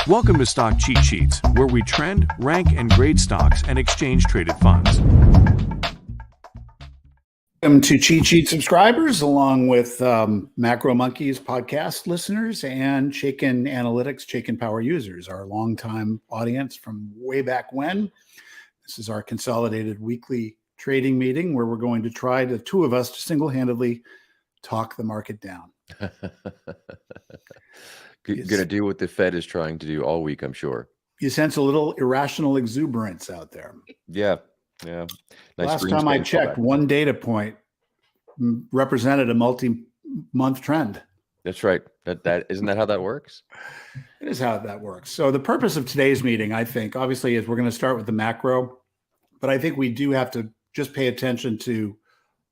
Welcome to Stock Cheat Sheets, where we trend, rank, and grade stocks and exchange traded funds. Welcome to Cheat Sheet subscribers, along with Macro Monkeys podcast listeners and Chaikin Analytics, Chaikin Power users, our longtime audience from way back when. This is our consolidated weekly trading meeting where we're going to try, the two of us, to single-handedly talk the market down. Going to do what the Fed is trying to do all week, I'm sure. You sense a little irrational exuberance out there. Yeah. Nice. Last time I checked, one data point represented a multi-month trend. That's right. That isn't that how that works? It is how that works. So the purpose of today's meeting, I think, obviously, is we're going to start with the macro, but I think we do have to just pay attention to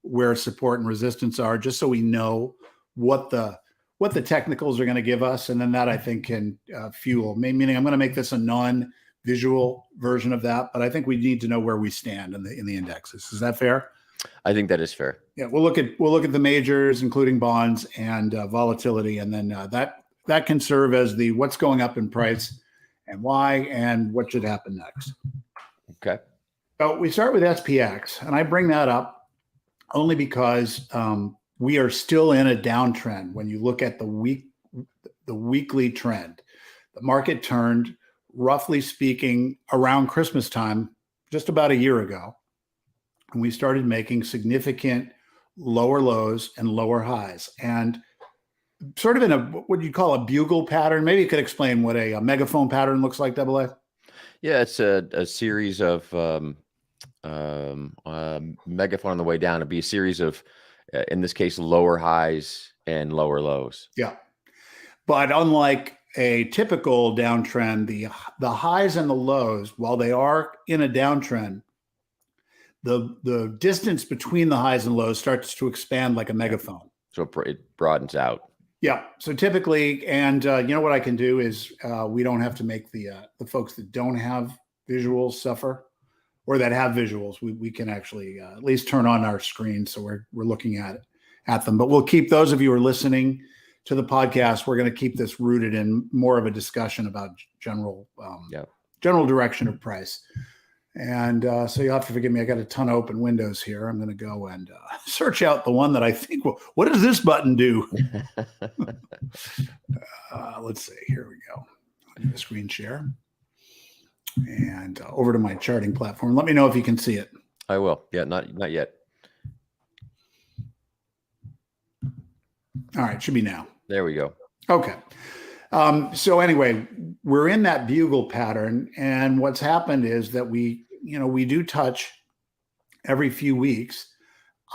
where support and resistance are, just so we know what the technicals are going to give us, and then that I think can fuel. Meaning, I'm going to make this a non-visual version of that, but I think we need to know where we stand in the indexes. Is that fair? I think that is fair. Yeah, we'll look at the majors, including bonds and volatility, and then that can serve as the what's going up in price and why, and what should happen next. Okay. So we start with SPX, and I bring that up only because we are still in a downtrend. When you look at the weekly trend, the market turned, roughly speaking, around Christmas time, just about a year ago, and we started making significant lower lows and lower highs, and sort of in what you call a bugle pattern. Maybe you could explain what a megaphone pattern looks like, Double A. Yeah, it's a series of megaphone on the way down. It'd be a series of in this case, lower highs and lower lows. Yeah. But unlike a typical downtrend, the highs and the lows, while they are in a downtrend, the distance between the highs and lows starts to expand like a megaphone. So it broadens out. Yeah. So typically, and you know what I can do is we don't have to make the folks that don't have visuals suffer, or that have visuals. We can actually at least turn on our screen so we're looking at them. But we'll keep those of you who are listening to the podcast. We're going to keep this rooted in more of a discussion about general direction of price. And so you'll have to forgive me. I got a ton of open windows here. I'm going to go and search out the one that I think. Well, what does this button do? Let's see. Here we go. I'll do a screen share. And over to my charting platform. Let me know if you can see it. I will. Yeah, not yet. All right, should be now. There we go. Okay. So anyway, we're in that bugle pattern, and what's happened is that we do touch every few weeks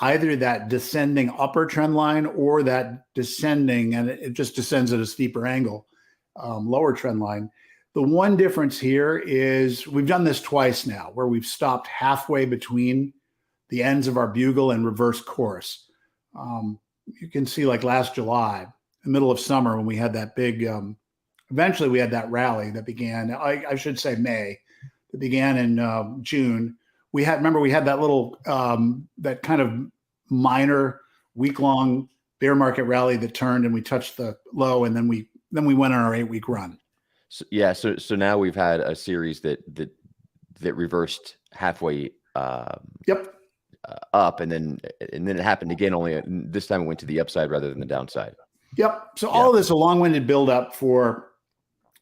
either that descending upper trend line or that descending, and it just descends at a steeper angle, lower trend line. The one difference here is we've done this twice now, where we've stopped halfway between the ends of our bugle and reverse course. You can see, like last July, the middle of summer, when we had that big, eventually we had that rally that began, I should say May, that began in June. We had that little, that kind of minor week-long bear market rally that turned, and we touched the low, and then we went on our 8-week run. So now we've had a series that reversed halfway up, and then it happened again, only this time it went to the upside rather than the downside. Yep. So all of this, a long-winded build-up for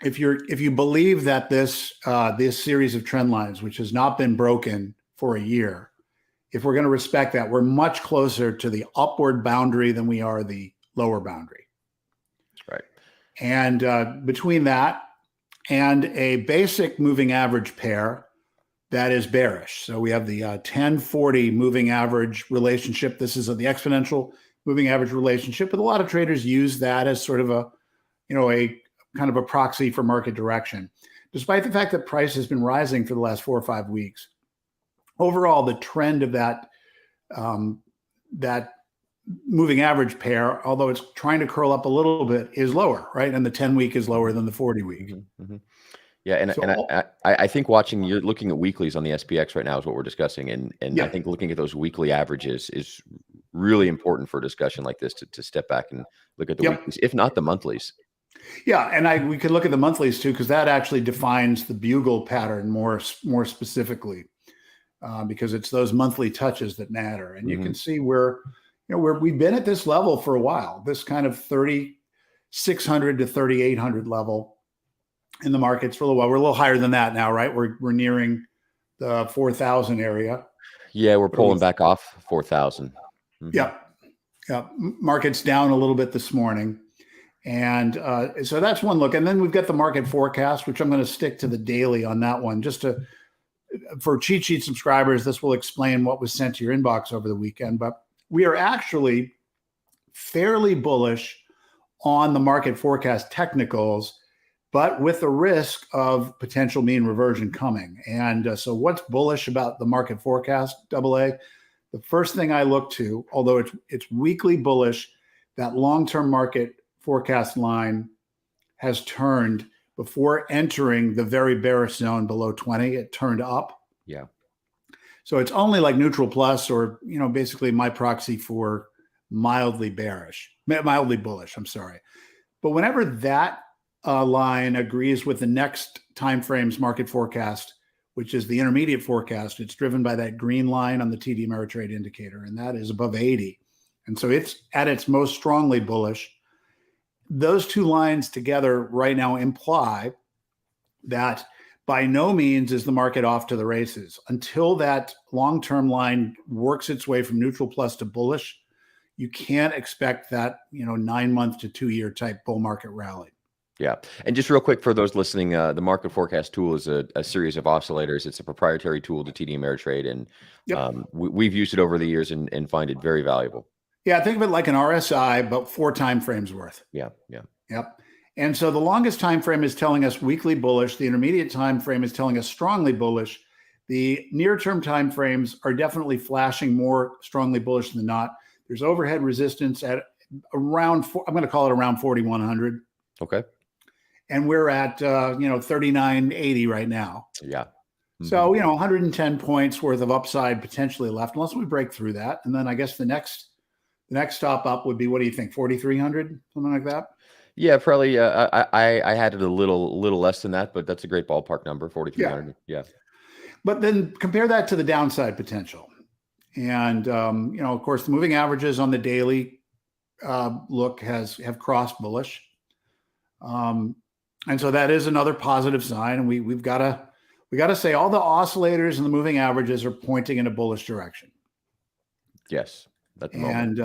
if you believe that this series of trend lines, which has not been broken for a year, if we're going to respect that, we're much closer to the upward boundary than we are the lower boundary. That's right. And between that and a basic moving average pair that is bearish. So we have the 10-40 moving average relationship. This is the exponential moving average relationship, but a lot of traders use that as sort of a kind of a proxy for market direction. Despite the fact that price has been rising for the last 4 or 5 weeks, overall the trend of that moving average pair, although it's trying to curl up a little bit, is lower, right? And the 10-week is lower than the 40-week. Mm-hmm. Yeah, and I think you're looking at weeklies on the SPX right now is what we're discussing, and I think looking at those weekly averages is really important for a discussion like this to step back and look at the weeklies, if not the monthlies. Yeah, and we could look at the monthlies too, because that actually defines the bugle pattern more specifically, because it's those monthly touches that matter. And you can see we've been at this level for a while, this kind of 3,600 to 3,800 level in the markets for a little while. We're a little higher than that now, right? We're nearing the 4,000 area. Yeah, we're pulling back off 4,000. Yep. Market's down a little bit this morning. And so that's one look. And then we've got the market forecast, which I'm going to stick to the daily on that one. For cheat sheet subscribers, this will explain what was sent to your inbox over the weekend. But we are actually fairly bullish on the market forecast technicals, but with the risk of potential mean reversion coming. And so what's bullish about the market forecast, AA? The first thing I look to, although it's weekly bullish, that long-term market forecast line has turned before entering the very bearish zone below 20. It turned up. Yeah. So it's only like neutral plus, or, basically my proxy for mildly bullish, I'm sorry. But whenever that line agrees with the next time frame's market forecast, which is the intermediate forecast, it's driven by that green line on the TD Ameritrade indicator, and that is above 80. And so it's at its most strongly bullish. Those two lines together right now imply that by no means is the market off to the races. Until that long-term line works its way from neutral plus to bullish, you can't expect that 9-month to 2-year type bull market rally. Yeah. And just real quick for those listening, the market forecast tool is a series of oscillators. It's a proprietary tool to TD Ameritrade, and we've used it over the years and find it very valuable. Yeah, think of it like an RSI, but 4 time frames worth. Yeah. Yep. And so the longest time frame is telling us weekly bullish. The intermediate time frame is telling us strongly bullish. The near-term time frames are definitely flashing more strongly bullish than not. There's overhead resistance at around, I'm going to call it around 4,100. Okay. And we're at 39.80 right now. Yeah. So 110 points worth of upside potentially left, unless we break through that. And then I guess the next stop up would be, what do you think, 4,300, something like that? Yeah, probably. I had it a little less than that, but that's a great ballpark number, 4,300. Yeah. But then compare that to the downside potential, and of course, the moving averages on the daily look have crossed bullish, and so that is another positive sign. And we've got to say all the oscillators and the moving averages are pointing in a bullish direction. Yes. And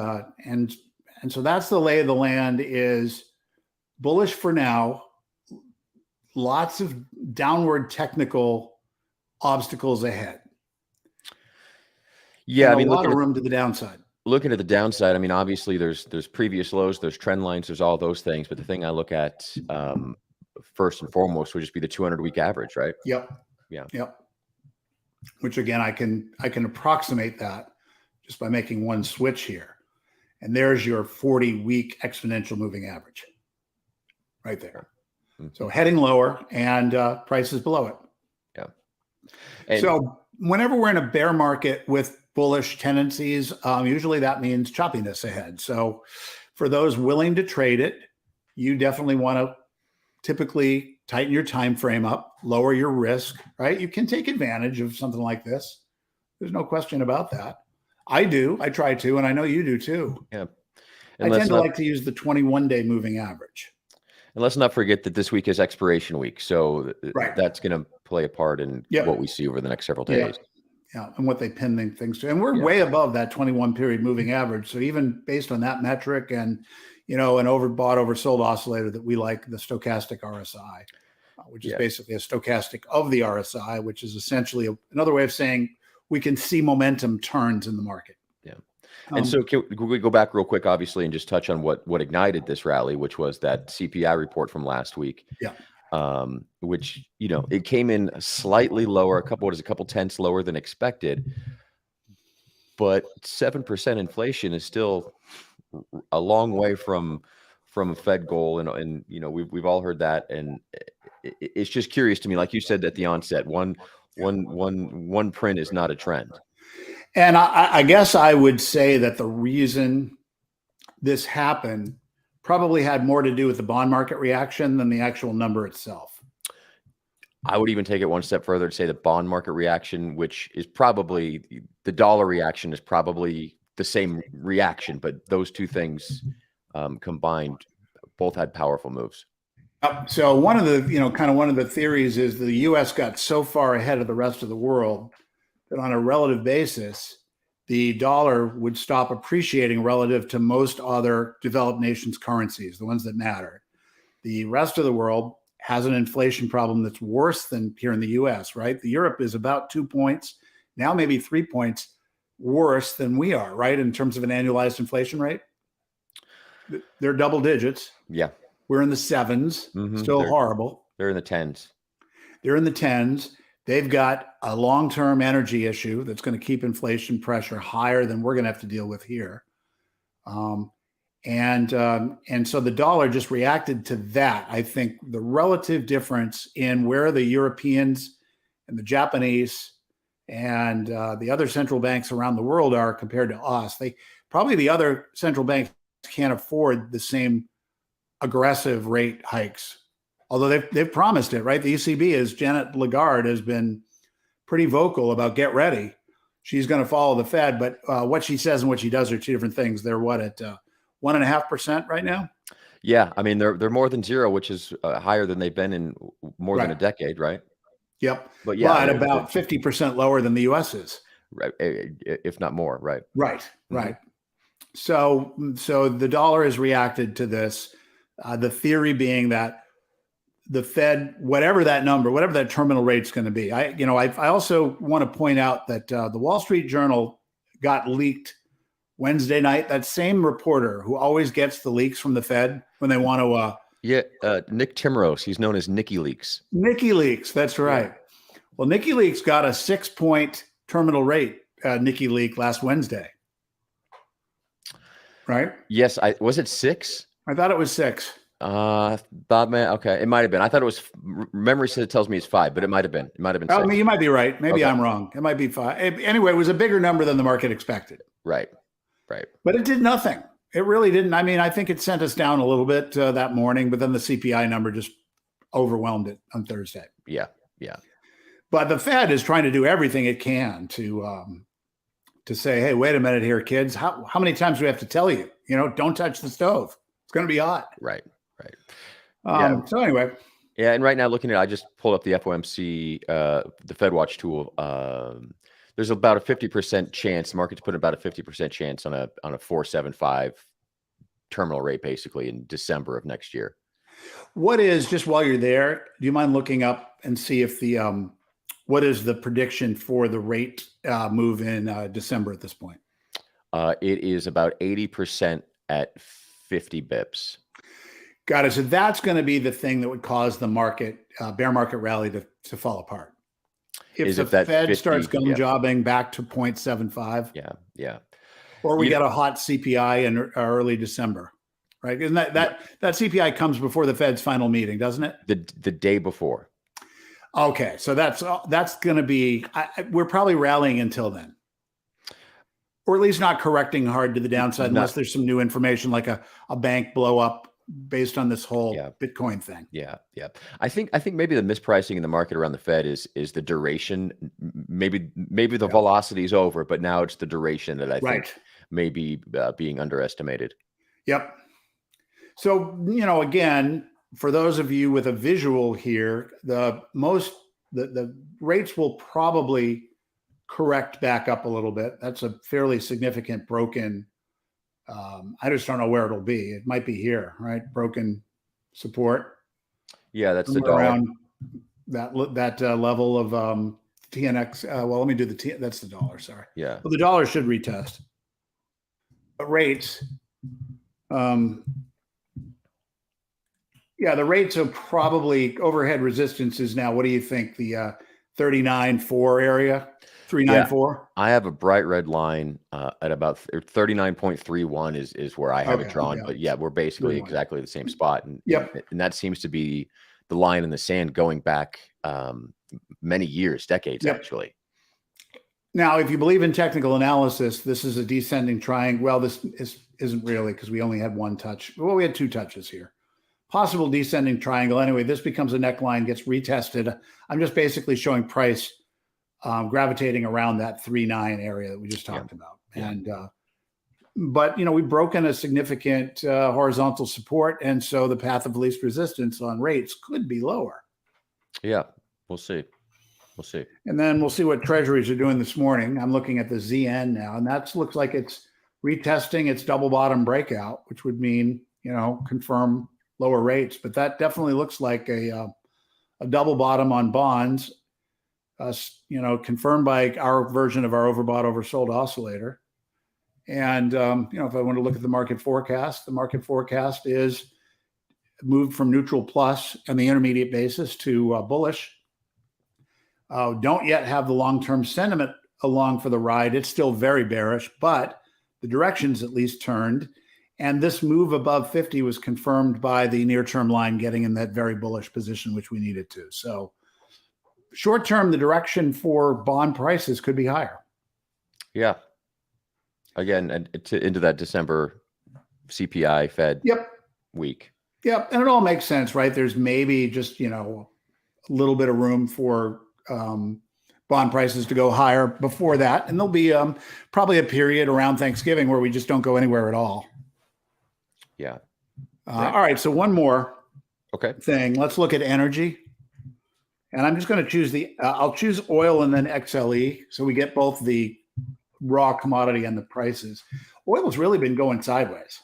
so that's the lay of the land, is bullish for now. Lots of downward technical obstacles ahead. Yeah, and a lot of room to the downside. Looking at the downside, I mean, obviously there's previous lows, there's trend lines, there's all those things. But the thing I look at first and foremost would just be the 200-week average, right? Yep. Yeah. Yep. Which again, I can approximate that just by making one switch here. And there's your 40-week exponential moving average right there. So heading lower, and prices below it. Yeah. And so whenever we're in a bear market with bullish tendencies, usually that means choppiness ahead. So for those willing to trade it, you definitely want to typically tighten your time frame up, lower your risk, right? You can take advantage of something like this. There's no question about that. I do. I try to, and I know you do too. Yeah. I tend to like to use the 21-day moving average. And let's not forget that this week is expiration week. So that's going to play a part in what we see over the next several days. Yeah. And what they pin things to. And we're way above that 21-period moving average. So even based on that metric and, an overbought, oversold oscillator that we like, the stochastic RSI, which is basically a stochastic of the RSI, which is essentially another way of saying we can see momentum turns in the market. Yeah. And so can we go back real quick, obviously, and just touch on what ignited this rally, which was that CPI report from last week. Yeah. Which, it came in slightly lower, a couple tenths lower than expected. But 7% inflation is still a long way from a Fed goal. And we've all heard that. And it's just curious to me, like you said at the onset, one print is not a trend. And I guess I would say that the reason this happened probably had more to do with the bond market reaction than the actual number itself. I would even take it one step further to say the bond market reaction, which is probably the dollar reaction, is probably the same reaction, but those two things combined both had powerful moves. So one of the, kind of one of the theories is the U.S. got so far ahead of the rest of the world that on a relative basis, the dollar would stop appreciating relative to most other developed nations' currencies, the ones that matter. The rest of the world has an inflation problem that's worse than here in the U.S., right? The Europe is about 2 points, now maybe 3 points worse than we are, right? In terms of an annualized inflation rate. They're double digits. Yeah. We're in the sevens, still horrible. They're in the tens. They're in the tens. They've got a long-term energy issue that's going to keep inflation pressure higher than we're going to have to deal with here. And so the dollar just reacted to that. I think the relative difference in where the Europeans and the Japanese and the other central banks around the world are compared to us, probably the other central banks can't afford the same aggressive rate hikes, although they've promised it, right? The ECB, as Janet Lagarde has been pretty vocal about, get ready. She's going to follow the Fed, but what she says and what she does are two different things. They're what, at 1.5% right now? Yeah, I mean they're more than zero, which is higher than they've been in more than a decade, right? Yep. But yeah, but about 50% lower than the U.S. is, right? If not more, right? Right. So the dollar has reacted to this. The theory being that the Fed, whatever that number, whatever that terminal rate's going to be. I also want to point out that the Wall Street Journal got leaked Wednesday night. That same reporter who always gets the leaks from the Fed when they want to. Nick Timrose. He's known as Nicky Leaks. Nicky Leaks. That's right. Yeah. Well, Nicky Leaks got a 6-point terminal rate. Nicky Leak last Wednesday. Right. Yes. Was it 6? I thought it was 6. Okay, it might have been. I thought it was. Memory tells me it's 5, but it might have been. It might have been 6. I mean, you might be right. Maybe I'm wrong. It might be 5. Anyway, it was a bigger number than the market expected. Right. But it did nothing. It really didn't. I mean, I think it sent us down a little bit that morning, but then the CPI number just overwhelmed it on Thursday. Yeah. But the Fed is trying to do everything it can to say, hey, wait a minute here, kids. How many times do we have to tell you? Don't touch the stove. It's going to be hot. Right. So anyway. Yeah, and right now I just pulled up the FOMC, the FedWatch tool. There's about a 50% chance, the market's putting about a 50% chance on a 4.75 terminal rate basically in December of next year. What is, just while you're there, do you mind looking up and see if what is the prediction for the rate move in December at this point? It is about 80% at 50 bips. Got it. So that's going to be the thing that would cause the market, bear market rally to fall apart. If the Fed 50, starts gum jobbing back to 0.75. Yeah. Or we get a hot CPI in early December, right? Isn't that CPI comes before the Fed's final meeting, doesn't it? The day before. Okay. So that's going to be, we're probably rallying until then. Or at least not correcting hard to the downside unless there's some new information like a bank blow up based on this whole Bitcoin thing. Yeah. I think maybe the mispricing in the market around the Fed is the duration. Maybe the velocity is over, but now it's the duration that I think may be being underestimated. Yep. So, again, for those of you with a visual here, the rates will probably correct back up a little bit. That's a fairly significant broken. I just don't know where it'll be. It might be here, right? Broken support. Yeah, that's the dollar. Around that level of TNX. Well, let me do that's the dollar. Sorry. Yeah. Well, the dollar should retest. But rates. The rates are probably overhead resistance is now. What do you think? The 39.4 area. 394. I have a bright red line at about 39.31 is where I have it drawn. But we're basically exactly the same spot. And that seems to be the line in the sand going back many years, decades, actually. Now, if you believe in technical analysis, this is a descending triangle. Well, isn't really, because we only had one touch. Well, we had two touches here. Possible descending triangle. Anyway, this becomes a neckline, gets retested. I'm just basically showing price gravitating around that 3.9 area that we just talked about. Yeah. And but we've broken a significant horizontal support, and so the path of least resistance on rates could be lower. Yeah, we'll see. We'll see. And then we'll see what treasuries are doing this morning. I'm looking at the ZN now, and that looks like it's retesting its double bottom breakout, which would mean, confirm lower rates. But that definitely looks like a double bottom on bonds, confirmed by our version of our overbought, oversold oscillator. And, if I want to look at the market forecast is moved from neutral plus on the intermediate basis to bullish. Don't yet have the long-term sentiment along for the ride. It's still very bearish, but the direction's at least turned. And this move above 50 was confirmed by the near-term line getting in that very bullish position, which we needed to. So short-term, the direction for bond prices could be higher. Yeah. Again, into that December CPI Fed week. Yep. And it all makes sense, right? There's maybe just, a little bit of room for bond prices to go higher before that. And there'll be probably a period around Thanksgiving where we just don't go anywhere at all. Yeah. All right. So one more thing. Let's look at energy. And I'm just going to choose I'll choose oil and then XLE. So we get both the raw commodity and the prices. Oil has really been going sideways.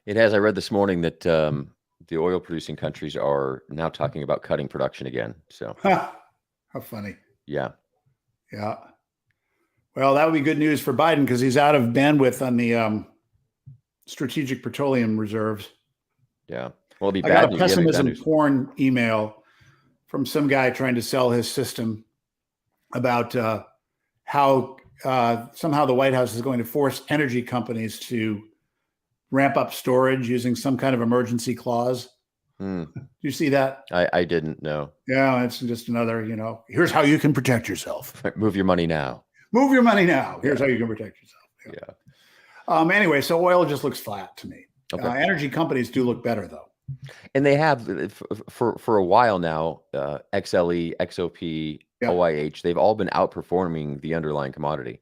It has. I read this morning that the oil producing countries are now talking about cutting production again. So how funny. Yeah. Yeah. Well, that would be good news for Biden because he's out of bandwidth on the strategic petroleum reserves. Yeah. Well, it'll be I bad got a pessimism porn email from some guy trying to sell his system about how somehow the White House is going to force energy companies to ramp up storage using some kind of emergency clause. Do you see that? I didn't know. Yeah, it's just another, here's how you can protect yourself. Move your money now. Move your money now. Here's how you can protect yourself. Yeah. Anyway, so oil just looks flat to me. Energy companies do look better, though. And they have for a while now, XLE, XOP, OIH, they've all been outperforming the underlying commodity.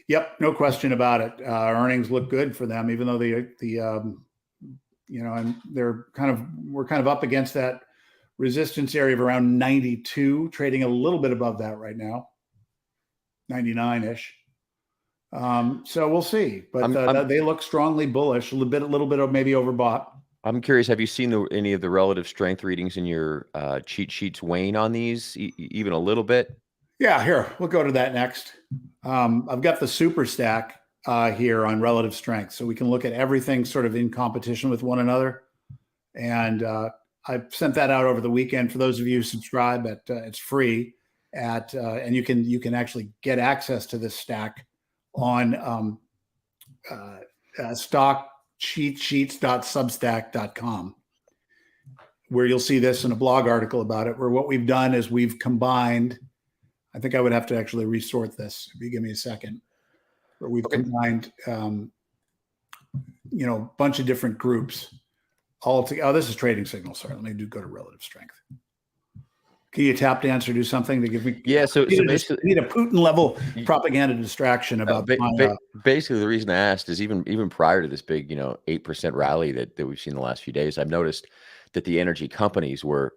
Yep, no question about it. Earnings look good for them, even though and we're kind of up against that resistance area of around 92, trading a little bit above that right now, 99-ish. So we'll see, but they look strongly bullish, a little bit of maybe overbought. I'm curious, have you seen any of the relative strength readings in your cheat sheets wane on these, even a little bit? Yeah, here, we'll go to that next. I've got the super stack here on relative strength. So we can look at everything sort of in competition with one another. And I sent that out over the weekend for those of you who subscribe. It's free and you can actually get access to this stack on stockcheatsheets.substack.com, where you'll see this in a blog article about it, where what we've done is we've combined, I think I would have to actually resort this if you give me a second, where we've combined, a bunch of different groups all together. Oh, this is trading signal. Sorry, let me go to relative strength. Can you tap dance or do something to give me? Yeah, so basically, need a Putin level propaganda distraction about. Basically, the reason I asked is even prior to this big, 8% rally that we've seen the last few days, I've noticed that the energy companies were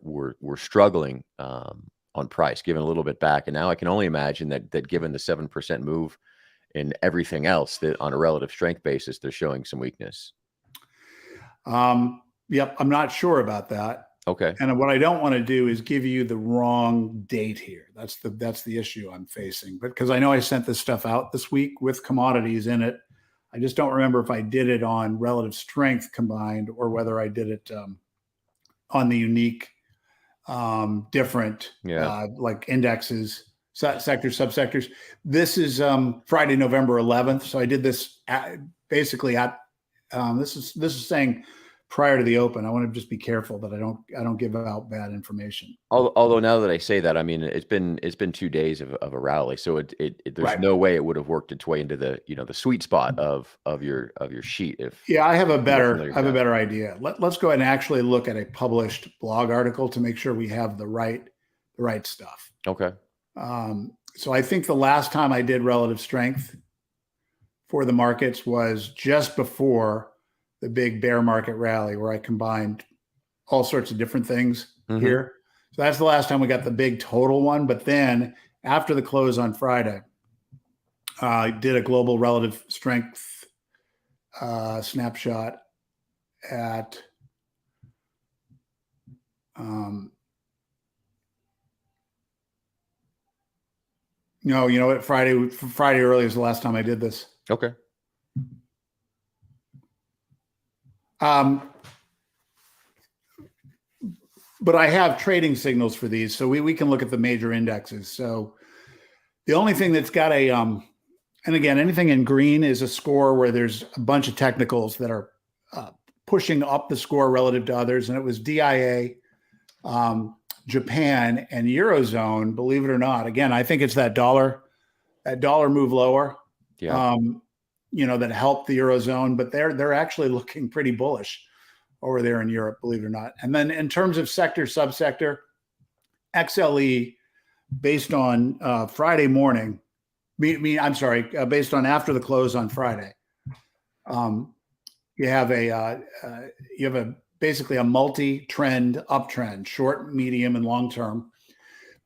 struggling on price, giving a little bit back, and now I can only imagine that given the 7% move in everything else, that on a relative strength basis, they're showing some weakness. Yep, I'm not sure about that. Okay. And what I don't want to do is give you the wrong date here. That's the issue I'm facing. But because I know I sent this stuff out this week with commodities in it, I just don't remember if I did it on relative strength combined or whether I did it on the unique, different, like indexes, sectors, subsectors. This is Friday, November 11th. So I did this basically at this is saying prior to the open. I want to just be careful that I don't give out bad information. Although now that I say that, I mean, it's been 2 days of a rally, so there's Right. no way it would have worked its way into the the sweet spot of your sheet. If Yeah, I have a you're better familiar with that. better idea. Let's go ahead and actually look at a published blog article to make sure we have the right stuff. Okay. So I think the last time I did relative strength for the markets was just before the big bear market rally, where I combined all sorts of different things here. So that's the last time we got the big total one. But then after the close on Friday, I did a global relative strength snapshot at no, you know what? Friday early is the last time I did this. Okay. But I have trading signals for these, so we can look at the major indexes. So the only thing that's got a and again, anything in green is a score where there's a bunch of technicals that are pushing up the score relative to others, and it was DIA, Japan, and Eurozone. Believe it or not, again, I think it's that dollar move lower. Yeah. That helped the Eurozone, but they're actually looking pretty bullish over there in Europe, believe it or not. And then in terms of sector, subsector, XLE, based on Friday morning, based on after the close on Friday, you have basically a multi-trend uptrend, short, medium, and long term.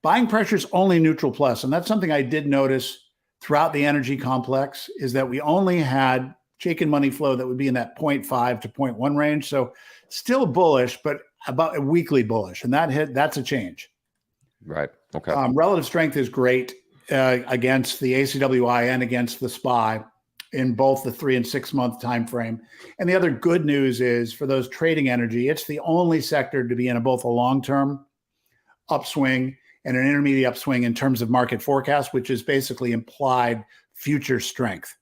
Buying pressure is only neutral plus, and that's something I did notice throughout the energy complex, is that we only had Chaikin money flow that would be in that 0.5 to 0.1 range. So still bullish, but about a weekly bullish. And that's a change. Right. Okay. Relative strength is great against the ACWI and against the SPY in both the 3 and 6 month time frame. And the other good news is for those trading energy, it's the only sector to be in both a long-term upswing and an intermediate upswing in terms of market forecast, which is basically implied future strength.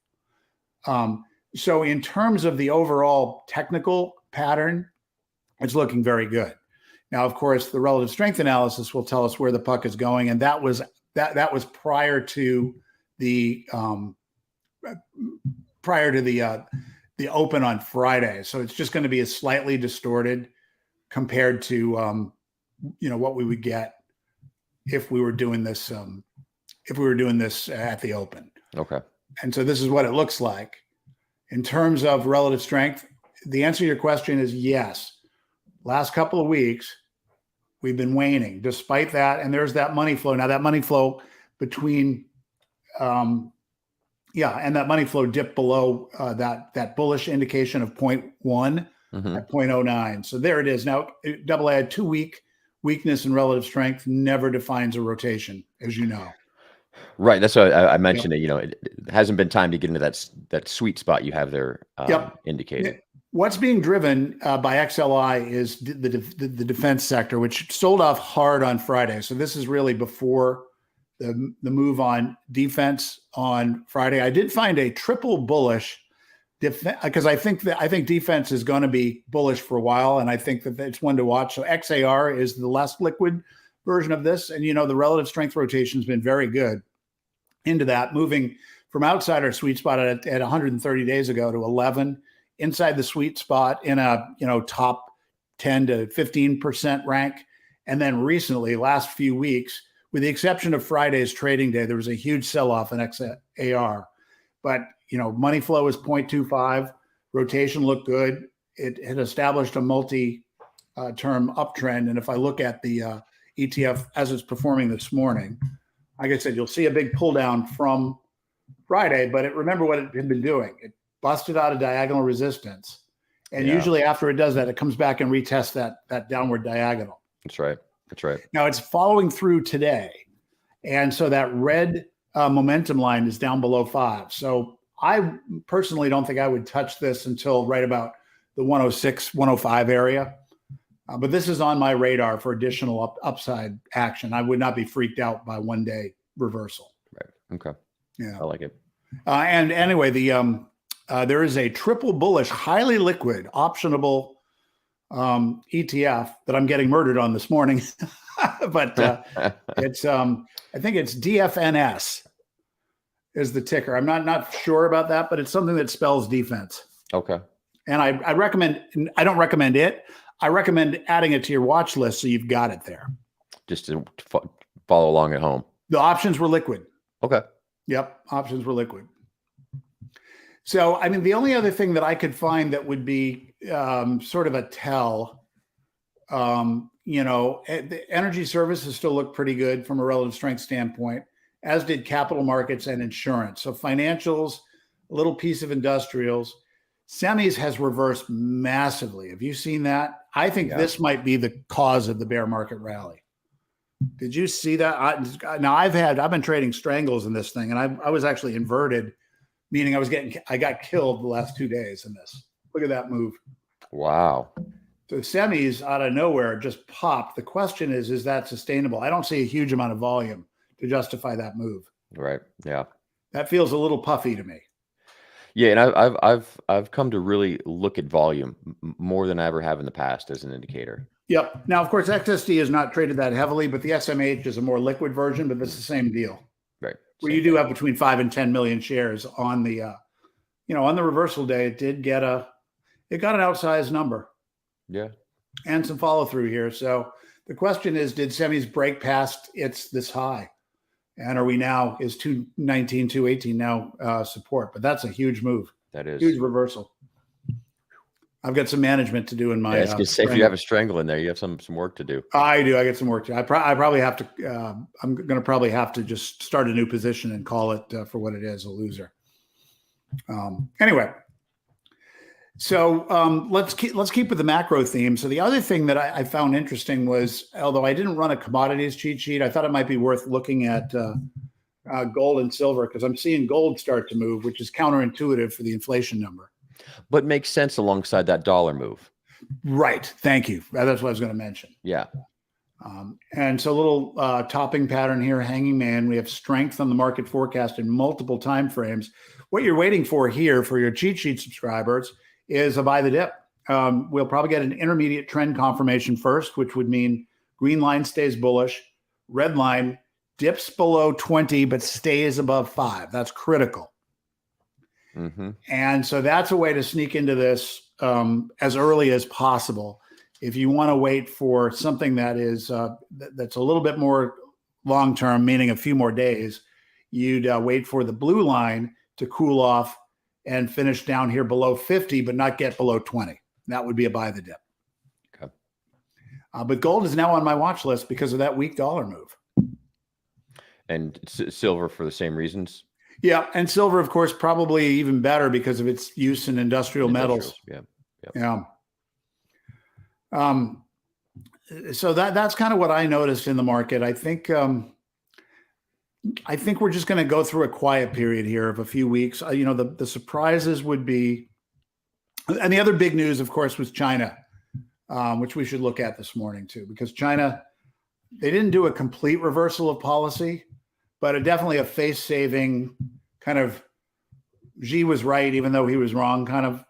So in terms of the overall technical pattern, it's looking very good. Now, of course, the relative strength analysis will tell us where the puck is going, and that was prior to the open on Friday. So it's just going to be a slightly distorted compared to what we would get if we were doing this at the open. Okay. And so this is what it looks like. In terms of relative strength, the answer to your question is yes. Last couple of weeks, we've been waning. Despite that, and there's that money flow. Now that money flow between, and that money flow dipped below that bullish indication of 0.1 at 0.09. So there it is. Now, double A, 2 week weakness in relative strength never defines a rotation, as you know. Right. That's why I mentioned it. It hasn't been time to get into that sweet spot you have there indicated. What's being driven by XLI is the defense sector, which sold off hard on Friday. So this is really before the move on defense on Friday. I did find a triple bullish because I think defense is going to be bullish for a while, and I think that it's one to watch. So XAR is the less liquid version of this, and the relative strength rotation has been very good into that, moving from outside our sweet spot at 130 days ago to 11, inside the sweet spot in a top 10 to 15% rank, and then recently, last few weeks, with the exception of Friday's trading day, there was a huge sell-off in XAR, but money flow is 0.25, rotation looked good. It had established a multi-term uptrend, and if I look at the ETF as it's performing this morning, like I said, you'll see a big pull down from Friday, but remember what it had been doing. It busted out a diagonal resistance. And usually after it does that, it comes back and retests that downward diagonal. That's right. Now it's following through today. And so that red momentum line is down below 5. So I personally don't think I would touch this until right about the 106, 105 area. But this is on my radar for additional upside action. I would not be freaked out by one day reversal. Right. Okay. Yeah. I like it. And anyway, there is a triple bullish, highly liquid, optionable ETF that I'm getting murdered on this morning, but it's I think it's DFNS is the ticker. I'm not sure about that, but it's something that spells defense. Okay. And I recommend. I don't recommend it. I recommend adding it to your watch list so you've got it there. Just to follow along at home. The options were liquid. Okay. Yep, options were liquid. So, I mean, the only other thing that I could find that would be sort of a tell, the energy services still look pretty good from a relative strength standpoint, as did capital markets and insurance. So financials, a little piece of industrials. Semis has reversed massively. Have you seen that? I think this might be the cause of the bear market rally. Did you see that? I've been trading strangles in this thing, and I was actually inverted, meaning I got killed the last 2 days in this. Look at that move. Wow. So semis out of nowhere just popped. The question is that sustainable? I don't see a huge amount of volume to justify that move. Right. Yeah. That feels a little puffy to me. Yeah, and I've come to really look at volume more than I ever have in the past as an indicator. Yep. Now, of course, XSD is not traded that heavily, but the SMH is a more liquid version, but it's the same deal. Right. Where you do have between 5 and 10 million shares on the, on the reversal day. It got an outsized number. Yeah. And some follow through here. So the question is, did semis break past this high? And is 219, 218 now support? But that's a huge move. That is huge reversal. I've got some management to do in my. If you have a strangle in there, you have some work to do. I do. I get some work to do. I probably have to. I'm going to probably have to just start a new position and call it for what it is, a loser. Anyway, so let's keep with the macro theme. So the other thing that I found interesting was, although I didn't run a commodities cheat sheet, I thought it might be worth looking at gold and silver, because I'm seeing gold start to move, which is counterintuitive for the inflation number. But makes sense alongside that dollar move. Right. Thank you. That's what I was going to mention. Yeah. And so a little topping pattern here, hanging man. We have strength on the market forecast in multiple time frames. What you're waiting for here for your cheat sheet subscribers is a buy the dip. We'll probably get an intermediate trend confirmation first, which would mean green line stays bullish, red line dips below 20 but stays above 5. That's critical. Mm-hmm. And so that's a way to sneak into this as early as possible. If you want to wait for something that is that's a little bit more long-term, meaning a few more days, you'd wait for the blue line to cool off and finish down here below 50, but not get below 20. That would be a buy the dip. Okay. But gold is now on my watch list because of that weak dollar move. And silver for the same reasons? Yeah, and silver, of course, probably even better because of its use in industrial metals. Yeah. So that's kind of what I noticed in the market. I think we're just going to go through a quiet period here of a few weeks. The surprises would be, and the other big news, of course, was China, which we should look at this morning too, because China, they didn't do a complete reversal of policy, but definitely a face-saving kind of Xi was right, even though he was wrong kind of,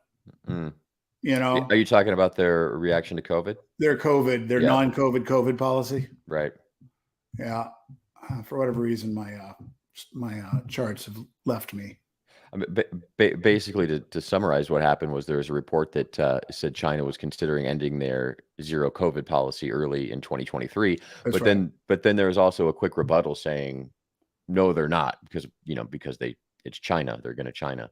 Are you talking about their reaction to COVID? Their non-COVID policy. Right. Yeah. For whatever reason, my charts have left me. I mean, basically, to summarize, what happened was there was a report that said China was considering ending their zero COVID policy early in 2023. But then there was also a quick rebuttal saying, no, they're not, because it's China. They're going to China.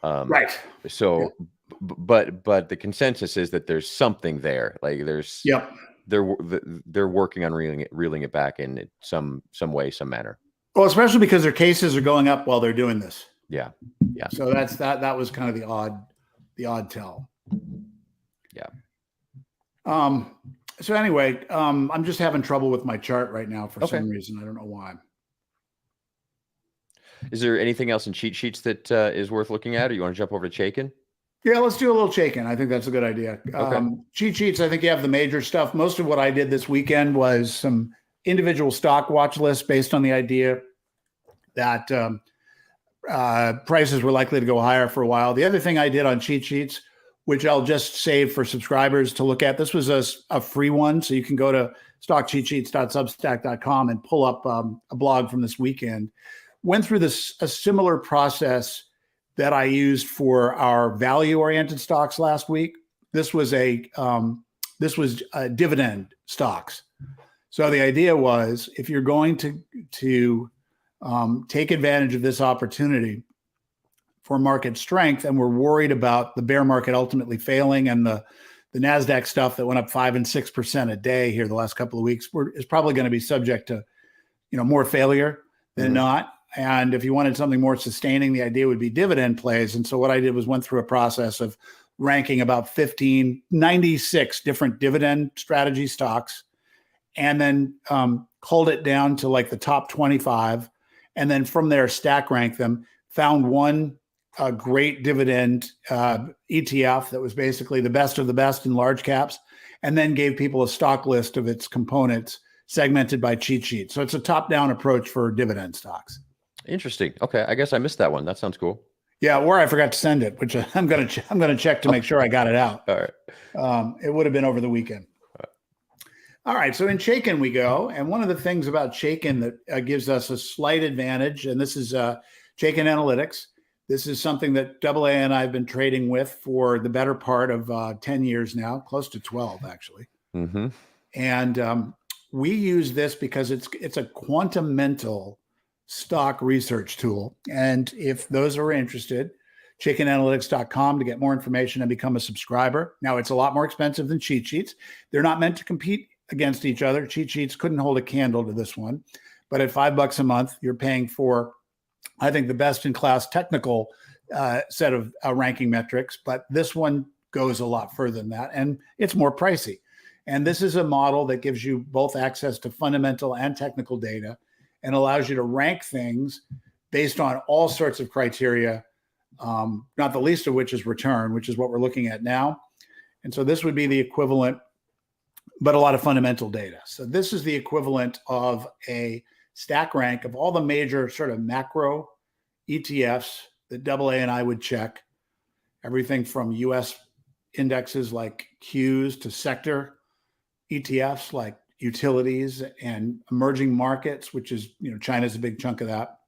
Right. So, but the consensus is that there's something there. Like there's. Yep. They're working on reeling it back in some way, some manner. Well, especially because their cases are going up while they're doing this. Yeah. So that was kind of the odd tell. Yeah. So anyway, I'm just having trouble with my chart right now for some reason. I don't know why. Is there anything else in cheat sheets that is worth looking at, or you want to jump over to Chaikin? Yeah, let's do a little Chaikin. I think that's a good idea. Cheat sheets, I think you have the major stuff. Most of what I did this weekend was some individual stock watch lists based on the idea that prices were likely to go higher for a while. The other thing I did on cheat sheets which I'll just save for subscribers to look at. This was a free one, so you can go to stockcheatsheets.substack.com and pull up a blog from this weekend. Went through a similar process that I used for our value-oriented stocks last week. This was dividend stocks. So the idea was, if you're going to take advantage of this opportunity for market strength, and we're worried about the bear market ultimately failing, and the NASDAQ stuff that went up 5% and 6% a day here the last couple of weeks is probably going to be subject to, more failure than not. And if you wanted something more sustaining, the idea would be dividend plays. And so what I did was went through a process of ranking about 96 different dividend strategy stocks, and then culled it down to like the top 25. And then from there, stack rank them, found one great dividend ETF that was basically the best of the best in large caps, and then gave people a stock list of its components segmented by cheat sheet. So it's a top-down approach for dividend stocks. Interesting. Okay, I guess I missed that one. That sounds cool. Yeah, or I forgot to send it, which I'm gonna check to make sure I got it out. All right. It would have been over the weekend. All right, so in Chaikin we go, and one of the things about Chaikin that gives us a slight advantage, and this is Chaikin Analytics. This is something that AA and I have been trading with for the better part of 10 years now, close to 12 actually. Mm-hmm. And we use this because it's a quantum mental stock research tool. And if those are interested, chaikinanalytics.com to get more information and become a subscriber. Now, it's a lot more expensive than cheat sheets. They're not meant to compete against each other. Cheat sheets couldn't hold a candle to this one. But at $5 a month, you're paying for, I think, the best in class technical set of ranking metrics. But this one goes a lot further than that, and it's more pricey. And this is a model that gives you both access to fundamental and technical data, and allows you to rank things based on all sorts of criteria, not the least of which is return, which is what we're looking at now. And so this would be the equivalent, but a lot of fundamental data. So this is the equivalent of a stack rank of all the major sort of macro ETFs that AA and I would check, everything from US indexes like Qs to sector ETFs like utilities and emerging markets, which is, China's a big chunk of that.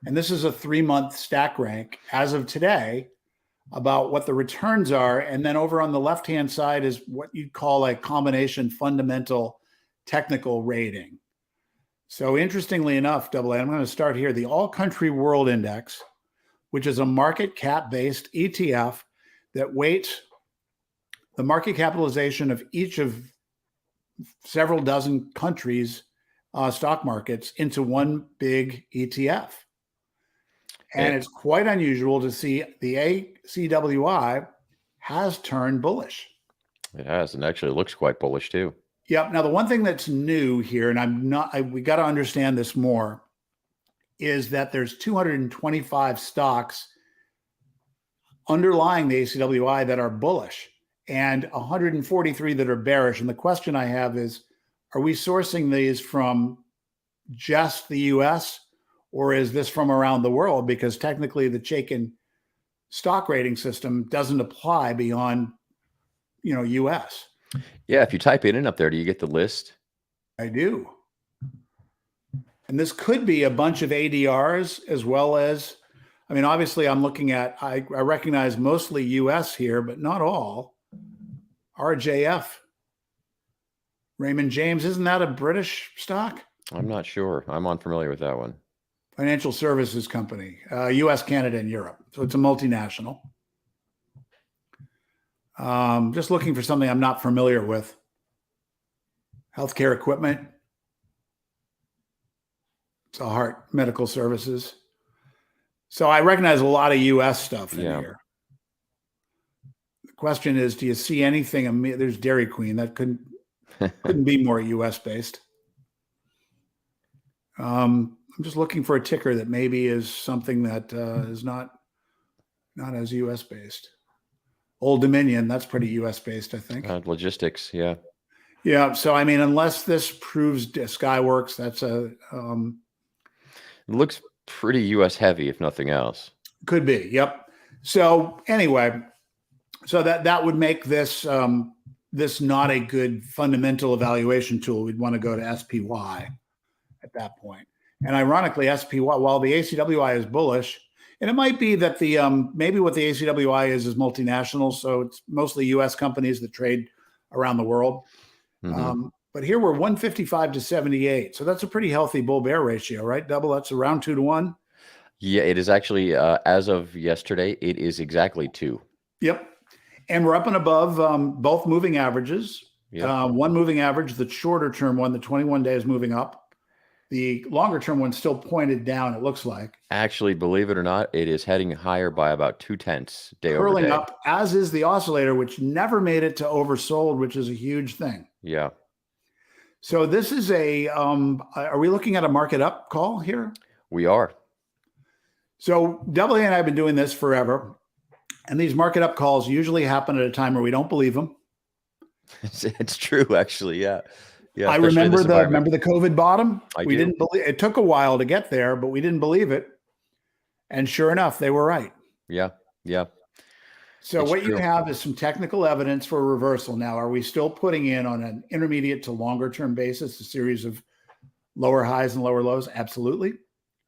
And this is a 3-month stack rank as of today about what the returns are. And then over on the left-hand side is what you'd call a combination fundamental technical rating. So interestingly enough, AA, I'm going to start here, the All Country World Index, which is a market cap-based ETF that weights the market capitalization of each of several dozen countries' stock markets into one big ETF. And it's quite unusual to see the ACWI has turned bullish. It has, and actually looks quite bullish too. Yep. Now, the one thing that's new here, and we got to understand this more, is that there's 225 stocks underlying the ACWI that are bullish, and 143 that are bearish. And the question I have is, are we sourcing these from just the US, or is this from around the world? Because technically the Chaikin stock rating system doesn't apply beyond, US. Yeah, if you type it in up there, do you get the list? I do. And this could be a bunch of ADRs as well as, obviously I'm looking at, I recognize mostly US here, but not all. RJF, Raymond James, isn't that a British stock? I'm not sure. I'm unfamiliar with that one. Financial services company, US, Canada, and Europe. So it's a multinational. Just looking for something I'm not familiar with. Healthcare equipment. It's a heart medical services. So I recognize a lot of US stuff in here. Question is, do you see anything? There's Dairy Queen that couldn't be more US based. I'm just looking for a ticker that maybe is something that is not as US based. Old Dominion, that's pretty US based, I think. Logistics, yeah. Yeah. So unless this proves Skyworks, that's it looks pretty US heavy, if nothing else. Could be. Yep. So anyway. So that would make this this not a good fundamental evaluation tool. We'd want to go to SPY at that point. And ironically, SPY, while the ACWI is bullish, and it might be that the maybe what the ACWI is multinational, so it's mostly U.S. companies that trade around the world. But here we're 155 to 78, so that's a pretty healthy bull bear ratio, right? Double, that's around 2 to 1. Yeah, it is actually as of yesterday, it is exactly 2. Yep, and we're up and above both moving averages. Yep. One moving average, the shorter term one, the 21 day is moving up. The longer term one's still pointed down, it looks like. Actually, believe it or not, it is heading higher by about 0.2 day over Curling day. up, as is the oscillator, which never made it to oversold, which is a huge thing. Yeah. So this is are we looking at a market up call here? We are. So AA and I have been doing this forever. And these market up calls usually happen at a time where we don't believe them. It's true, actually. Yeah. Yeah. I remember the COVID bottom. We didn't believe it. Took a while to get there, but we didn't believe it. And sure enough, they were right. Yeah. Yeah. So what you have is some technical evidence for a reversal. Now, are we still putting in on an intermediate to longer term basis a series of lower highs and lower lows? Absolutely.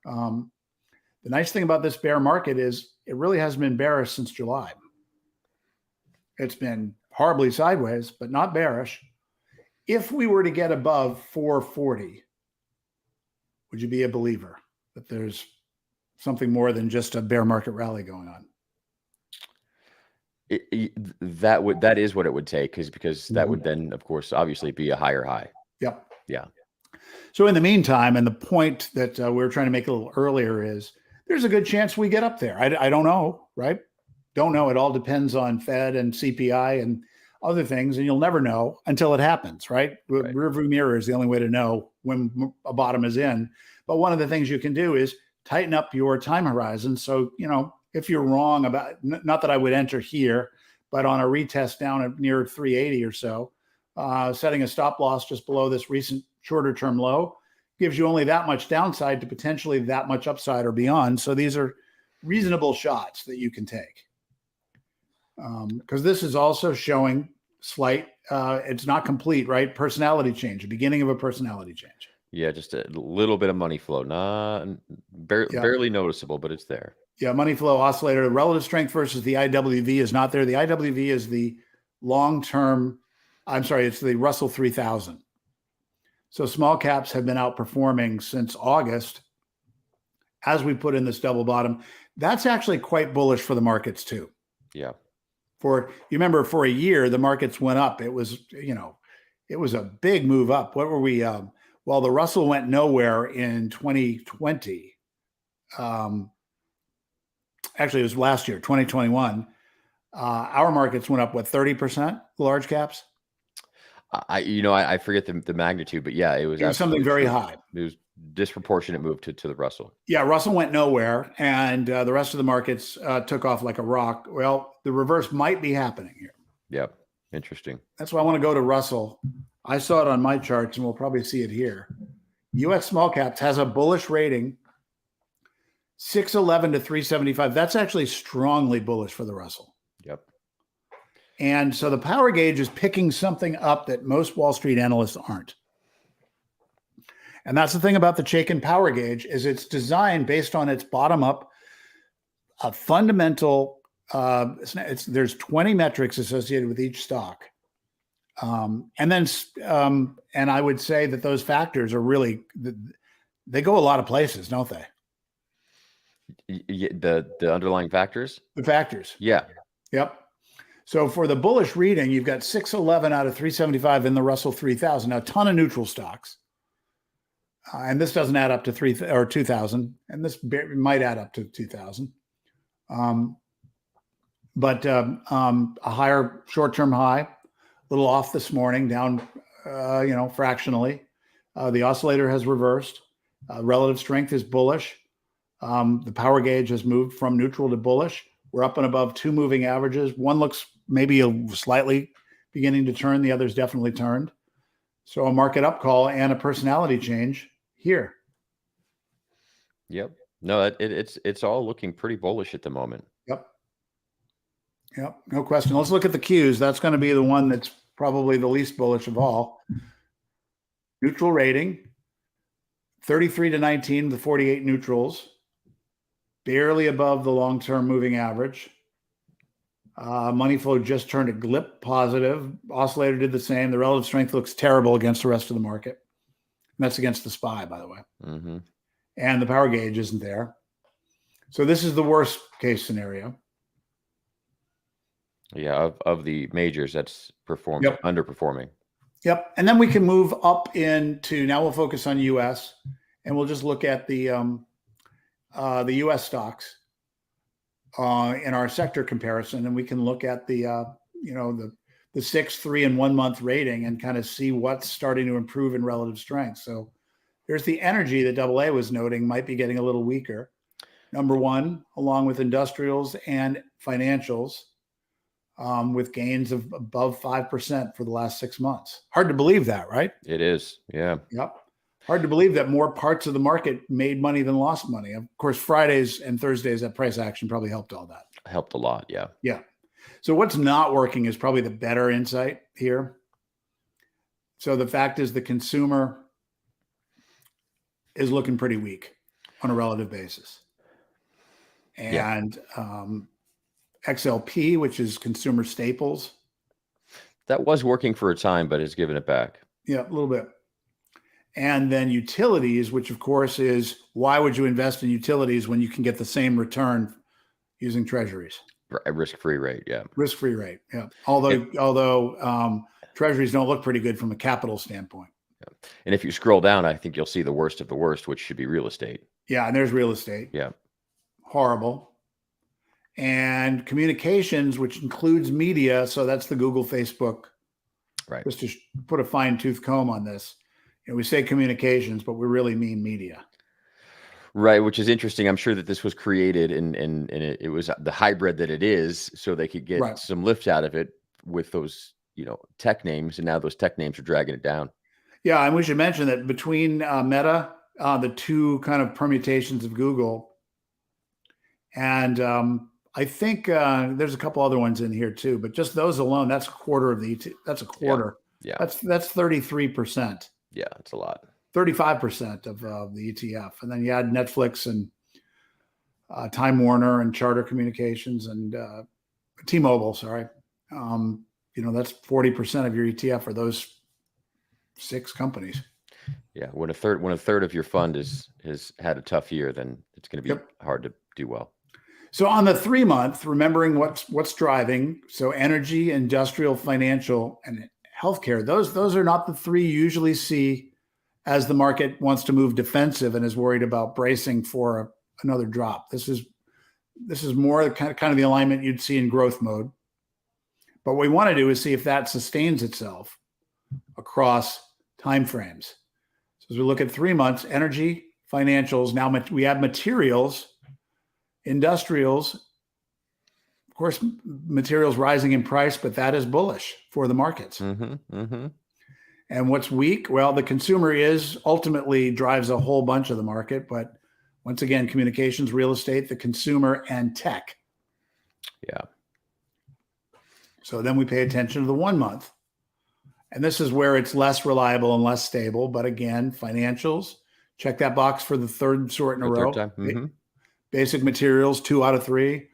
The nice thing about this bear market is it really hasn't been bearish since July. It's been horribly sideways, but not bearish. If we were to get above 440, would you be a believer that there's something more than just a bear market rally going on? That is what it would take, because that would then, of course, obviously be a higher high. Yep. Yeah. So in the meantime, and the point that we were trying to make a little earlier is there's a good chance we get up there. I don't know, right? Don't know. It all depends on Fed and CPI and other things, and you'll never know until it happens, right? Rearview mirror is the only way to know when a bottom is in. But one of the things you can do is tighten up your time horizon. So, if you're wrong about, not that I would enter here, but on a retest down at near 380 or so, setting a stop loss just below this recent shorter term low gives you only that much downside to potentially that much upside or beyond. So these are reasonable shots that you can take. Because this is also showing slight, it's not complete, right? Personality change, the beginning of a personality change. Yeah, just a little bit of money flow, barely noticeable, but it's there. Yeah, money flow oscillator. The relative strength versus the IWV is not there. The IWV is the long-term, it's the Russell 3000. So small caps have been outperforming since August as we put in this double bottom. That's actually quite bullish for the markets too. Yeah. You remember for a year, the markets went up. It was, it was a big move up. What were we, well, the Russell went nowhere in 2020. Actually, it was last year, 2021. Our markets went up, 30%, large caps? I forget the magnitude, but yeah, it was something very high. It was disproportionate move to the Russell. Yeah, Russell went nowhere, and the rest of the markets took off like a rock. Well, the reverse might be happening here. Yep, interesting. That's why I want to go to Russell. I saw it on my charts, and we'll probably see it here. U.S. small caps has a bullish rating, 611 to 375. That's actually strongly bullish for the Russell. Yep. And so the power gauge is picking something up that most Wall Street analysts aren't. And that's the thing about the Chaikin power gauge is it's designed based on its bottom up, a fundamental, there's 20 metrics associated with each stock. And I would say that those factors are really, they go a lot of places, don't they? The underlying factors? The factors. Yeah. Yep. So for the bullish reading, you've got 611 out of 375 in the Russell 3000. Now, a ton of neutral stocks. And this doesn't add up to 2,000. And this might add up to 2,000. But a higher short-term high, a little off this morning, down, fractionally. The oscillator has reversed. Relative strength is bullish. The power gauge has moved from neutral to bullish. We're up and above two moving averages. One looks maybe slightly beginning to turn. The other's definitely turned. So a market up call and a personality change here. Yep. No, it's all looking pretty bullish at the moment. Yep. Yep, no question. Let's look at the Qs. That's going to be the one that's probably the least bullish of all. Neutral rating, 33 to 19, the 48 neutrals, barely above the long-term moving average. Money flow just turned a glip positive. Oscillator did the same. The relative strength looks terrible against the rest of the market. And that's against the SPY, by the way. Mm-hmm. And the power gauge isn't there. So this is the worst case scenario. Yeah, of the majors, that's underperforming. Yep. And then we can move up into, now we'll focus on US, and we'll just look at the US stocks in our sector comparison. And we can look at the 6, 3, and 1 month rating and kind of see what's starting to improve in relative strength. So there's the energy that AA was noting might be getting a little weaker. Number one, along with industrials and financials, with gains of above 5% for the last 6 months. Hard to believe that, right? It is. Yeah. Yep. Hard to believe that more parts of the market made money than lost money. Of course, Fridays and Thursdays at price action probably helped all that. Helped a lot. Yeah. Yeah. So what's not working is probably the better insight here. So the fact is the consumer is looking pretty weak on a relative basis. And XLP, which is consumer staples. That was working for a time, but has given it back. Yeah, a little bit. And then utilities, which of course is, why would you invest in utilities when you can get the same return using treasuries? Risk-free rate, yeah. Risk-free rate, yeah. Although treasuries don't look pretty good from a capital standpoint. Yeah. And if you scroll down, I think you'll see the worst of the worst, which should be real estate. Yeah, and there's real estate. Yeah. Horrible. And communications, which includes media, so that's the Google, Facebook. Right. Just to put a fine-tooth comb on this. We say communications, but we really mean media. Right, which is interesting. I'm sure that this was created and it was the hybrid that it is, so they could get some lift out of it with those, tech names, and now those tech names are dragging it down. Yeah, and we should mention that between Meta, the two kind of permutations of Google, and I think there's a couple other ones in here too, but just those alone, that's a quarter of the. That's a quarter. Yeah. That's 33%. Yeah, it's a lot. 35% of the ETF, and then you add Netflix and Time Warner and Charter Communications and T-Mobile. Sorry, that's 40% of your ETF are those 6 companies. Yeah, when a third of your fund has had a tough year, then it's going to be hard to do well. So on the 3 month, remembering what's driving, so energy, industrial, financial, and healthcare, those are not the 3 you usually see as the market wants to move defensive and is worried about bracing for another drop. This is more kind of the alignment you'd see in growth mode. But what we want to do is see if that sustains itself across time frames. So as we look at 3 months, energy, financials, now we have materials, industrials, of course, materials rising in price, but that is bullish for the markets. Mm-hmm, mm-hmm. And what's weak? Well, the consumer ultimately drives a whole bunch of the market, but once again, communications, real estate, the consumer, and tech. Yeah. So then we pay attention to the 1 month. And this is where it's less reliable and less stable. But again, financials, check that box for the third sort in a row. Mm-hmm. Basic materials, 2 out of 3.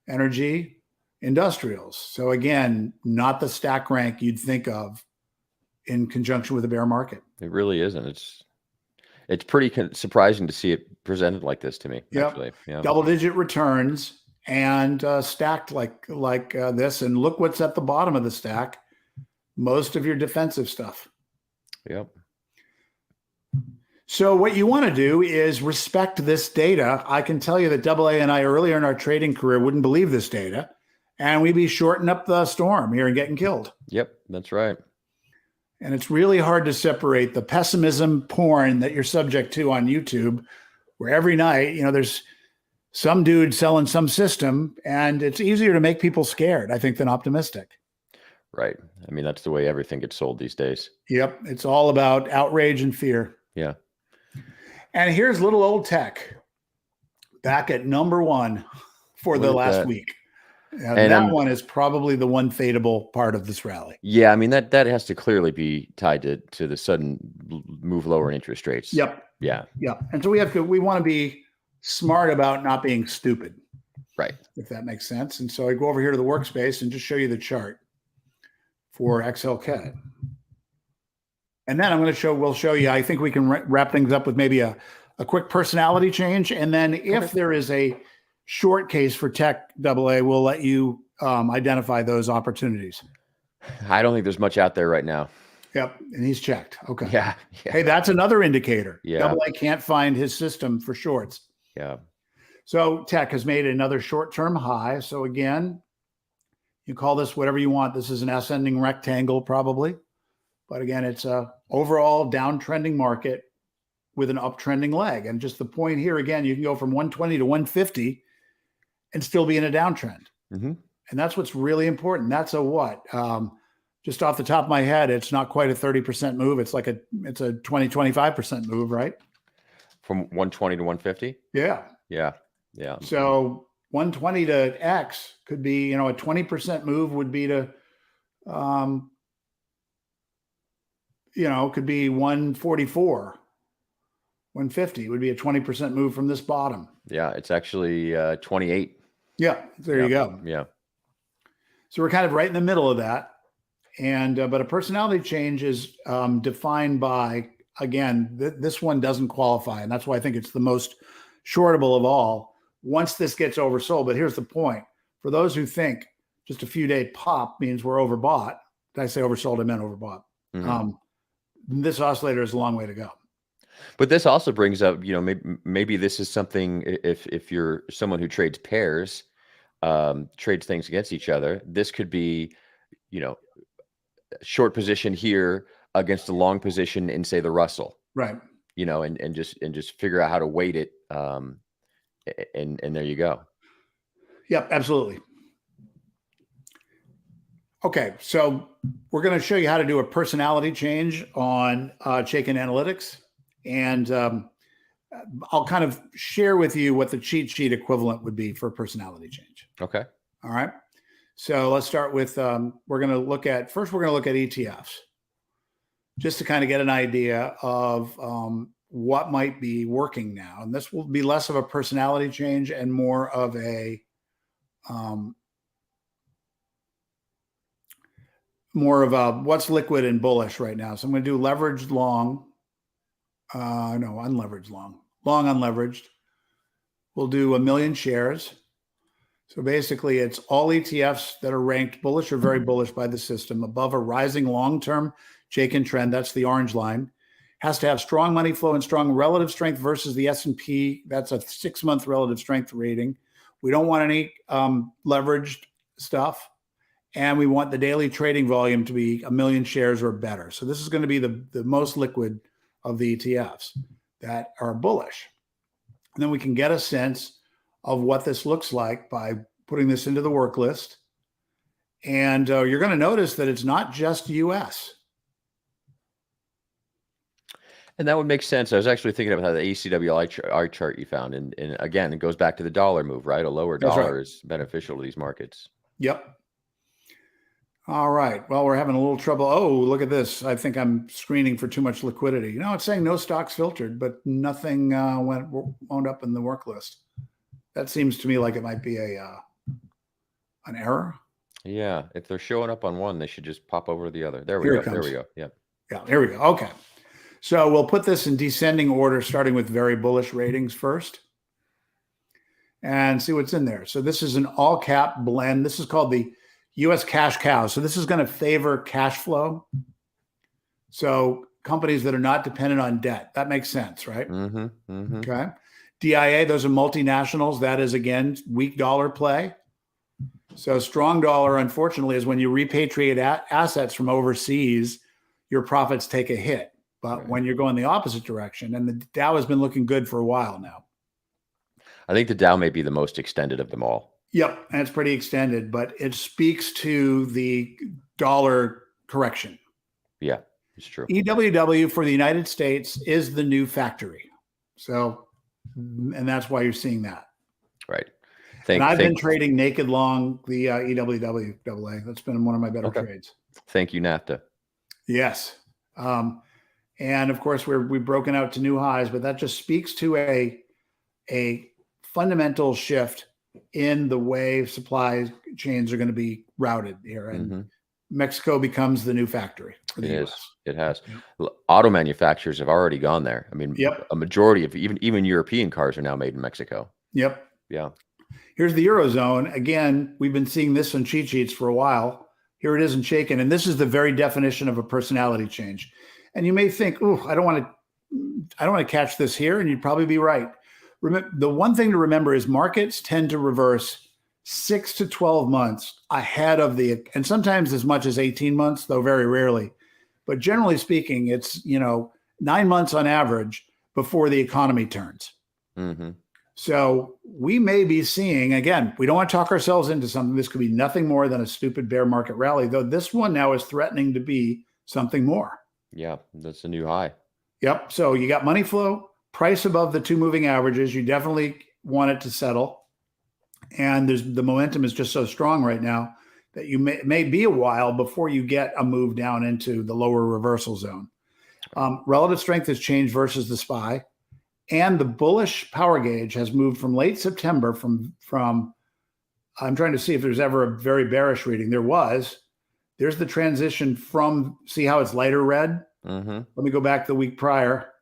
Energy, industrials. So again, not the stack rank you'd think of in conjunction with a bear market. It really isn't. It's pretty surprising to see it presented like this to me. Actually. Yeah. Double-digit returns and stacked like this. And look what's at the bottom of the stack. Most of your defensive stuff. Yep. So what you want to do is respect this data. I can tell you that AA and I earlier in our trading career wouldn't believe this data, and we'd be shorting up the storm here and getting killed. Yep, that's right. And it's really hard to separate the pessimism porn that you're subject to on YouTube, where every night, there's some dude selling some system, and it's easier to make people scared, I think, than optimistic. Right. I mean, that's the way everything gets sold these days. Yep. It's all about outrage and fear. Yeah. And here's little old tech back at number 1 for the last week. And that one is probably the one fadeable part of this rally. Yeah, I mean that has to clearly be tied to the sudden move lower in interest rates. Yep. Yeah. Yep. And so we want to be smart about not being stupid. Right. If that makes sense. And so I go over here to the workspace and just show you the chart for XLK. And then we'll show you, I think we can wrap things up with maybe a quick personality change. And then if there is a short case for tech AA, we'll let you identify those opportunities. I don't think there's much out there right now. Yep. And he's checked. Okay. Yeah. Hey, that's another indicator. Yeah. AA can't find his system for shorts. Yeah. So tech has made another short-term high. So again, you call this whatever you want. This is an ascending rectangle probably. But again, it's a overall downtrending market with an uptrending leg. And just the point here, again, you can go from 120 to 150 and still be in a downtrend. Mm-hmm. And that's what's really important. That's a what? Just off the top of my head, it's not quite a 30% move. It's a 20, 25% move, right? From 120 to 150? Yeah. Yeah. Yeah. So 120 to X could be, a 20% move would be to, could be 144, 150 would be a 20% move from this bottom. Yeah. It's actually 28. Yeah. There you go. Yeah. So we're kind of right in the middle of that. And, but a personality change is defined by, again, this one doesn't qualify. And that's why I think it's the most shortable of all once this gets oversold. But here's the point. For those who think just a few day pop means we're overbought. Did I say oversold? I meant overbought. Mm-hmm. This oscillator is a long way to go. But this also brings up, maybe this is something, if you're someone who trades pairs, trades things against each other, this could be, short position here against a long position in, say, the Russell. Right. And just figure out how to weight it. And there you go. Yep, absolutely. Okay, so we're going to show you how to do a personality change on Chaikin Analytics. And I'll kind of share with you what the cheat sheet equivalent would be for a personality change. Okay. All right. So let's start with, we're going to look at ETFs, just to kind of get an idea of what might be working now. And this will be less of a personality change and more of a what's liquid and bullish right now. So I'm going to do leveraged long. Unleveraged long. Long unleveraged. We'll do 1 million shares. So basically, it's all ETFs that are ranked bullish or very bullish by the system above a rising long-term Chaikin trend. That's the orange line. Has to have strong money flow and strong relative strength versus the S&P. That's a 6-month relative strength rating. We don't want any leveraged stuff. And we want the daily trading volume to be 1 million shares or better. So this is going to be the most liquid of the ETFs that are bullish. And then we can get a sense of what this looks like by putting this into the work list. And you're going to notice that it's not just US. And that would make sense. I was actually thinking about how the ACWI chart you found. And again, it goes back to the dollar move, right? A lower dollar is beneficial to these markets. Yep. All right. Well, we're having a little trouble. Oh, look at this. I think I'm screening for too much liquidity. It's saying no stocks filtered, but nothing wound up in the work list. That seems to me like it might be an error. Yeah. If they're showing up on one, they should just pop over to the other. There we go. There we go. Yeah. Yeah. Here we go. Okay. So we'll put this in descending order, starting with very bullish ratings first and see what's in there. So this is an all cap blend. This is called the US cash cow. So this is going to favor cash flow. So companies that are not dependent on debt. That makes sense, right? Mm-hmm. Mm-hmm. Okay. DIA, those are multinationals. That is, again, weak dollar play. So strong dollar, unfortunately, is when you repatriate assets from overseas, your profits take a hit. But when you're going the opposite direction, and the Dow has been looking good for a while now. I think the Dow may be the most extended of them all. Yep, and it's pretty extended, but it speaks to the dollar correction. Yeah, it's true. EWW for the United States is the new factory. So, and that's why you're seeing that. Right. And I've been trading naked long the EWW. That's been one of my better trades. Thank you, NAFTA. Yes. And of course, we've broken out to new highs, but that just speaks to a fundamental shift in the way supply chains are going to be routed here. And Mexico becomes the new factory for the US. It has. Yep. Auto manufacturers have already gone there. I mean, a majority of even European cars are now made in Mexico. Yep. Yeah. Here's the Eurozone. Again, we've been seeing this on cheat sheets for a while. Here it is in shaken. And this is the very definition of a personality change. And you may think, oh, I don't want to catch this here. And you'd probably be right. The one thing to remember is markets tend to reverse 6 to 12 months ahead of and sometimes as much as 18 months, though very rarely. But generally speaking, it's, 9 months on average before the economy turns. Mm-hmm. So we may be seeing, again, we don't want to talk ourselves into something. This could be nothing more than a stupid bear market rally, though this one now is threatening to be something more. Yeah, that's a new high. Yep. So you got money flow, price above the 2 moving averages. You definitely want it to settle. And the momentum is just so strong right now that you may be a while before you get a move down into the lower reversal zone. Relative strength has changed versus the SPY. And the bullish power gauge has moved from late September from I'm trying to see if there's ever a very bearish reading. There's the transition from, see how it's lighter red? Mm-hmm. Let me go back to the week prior.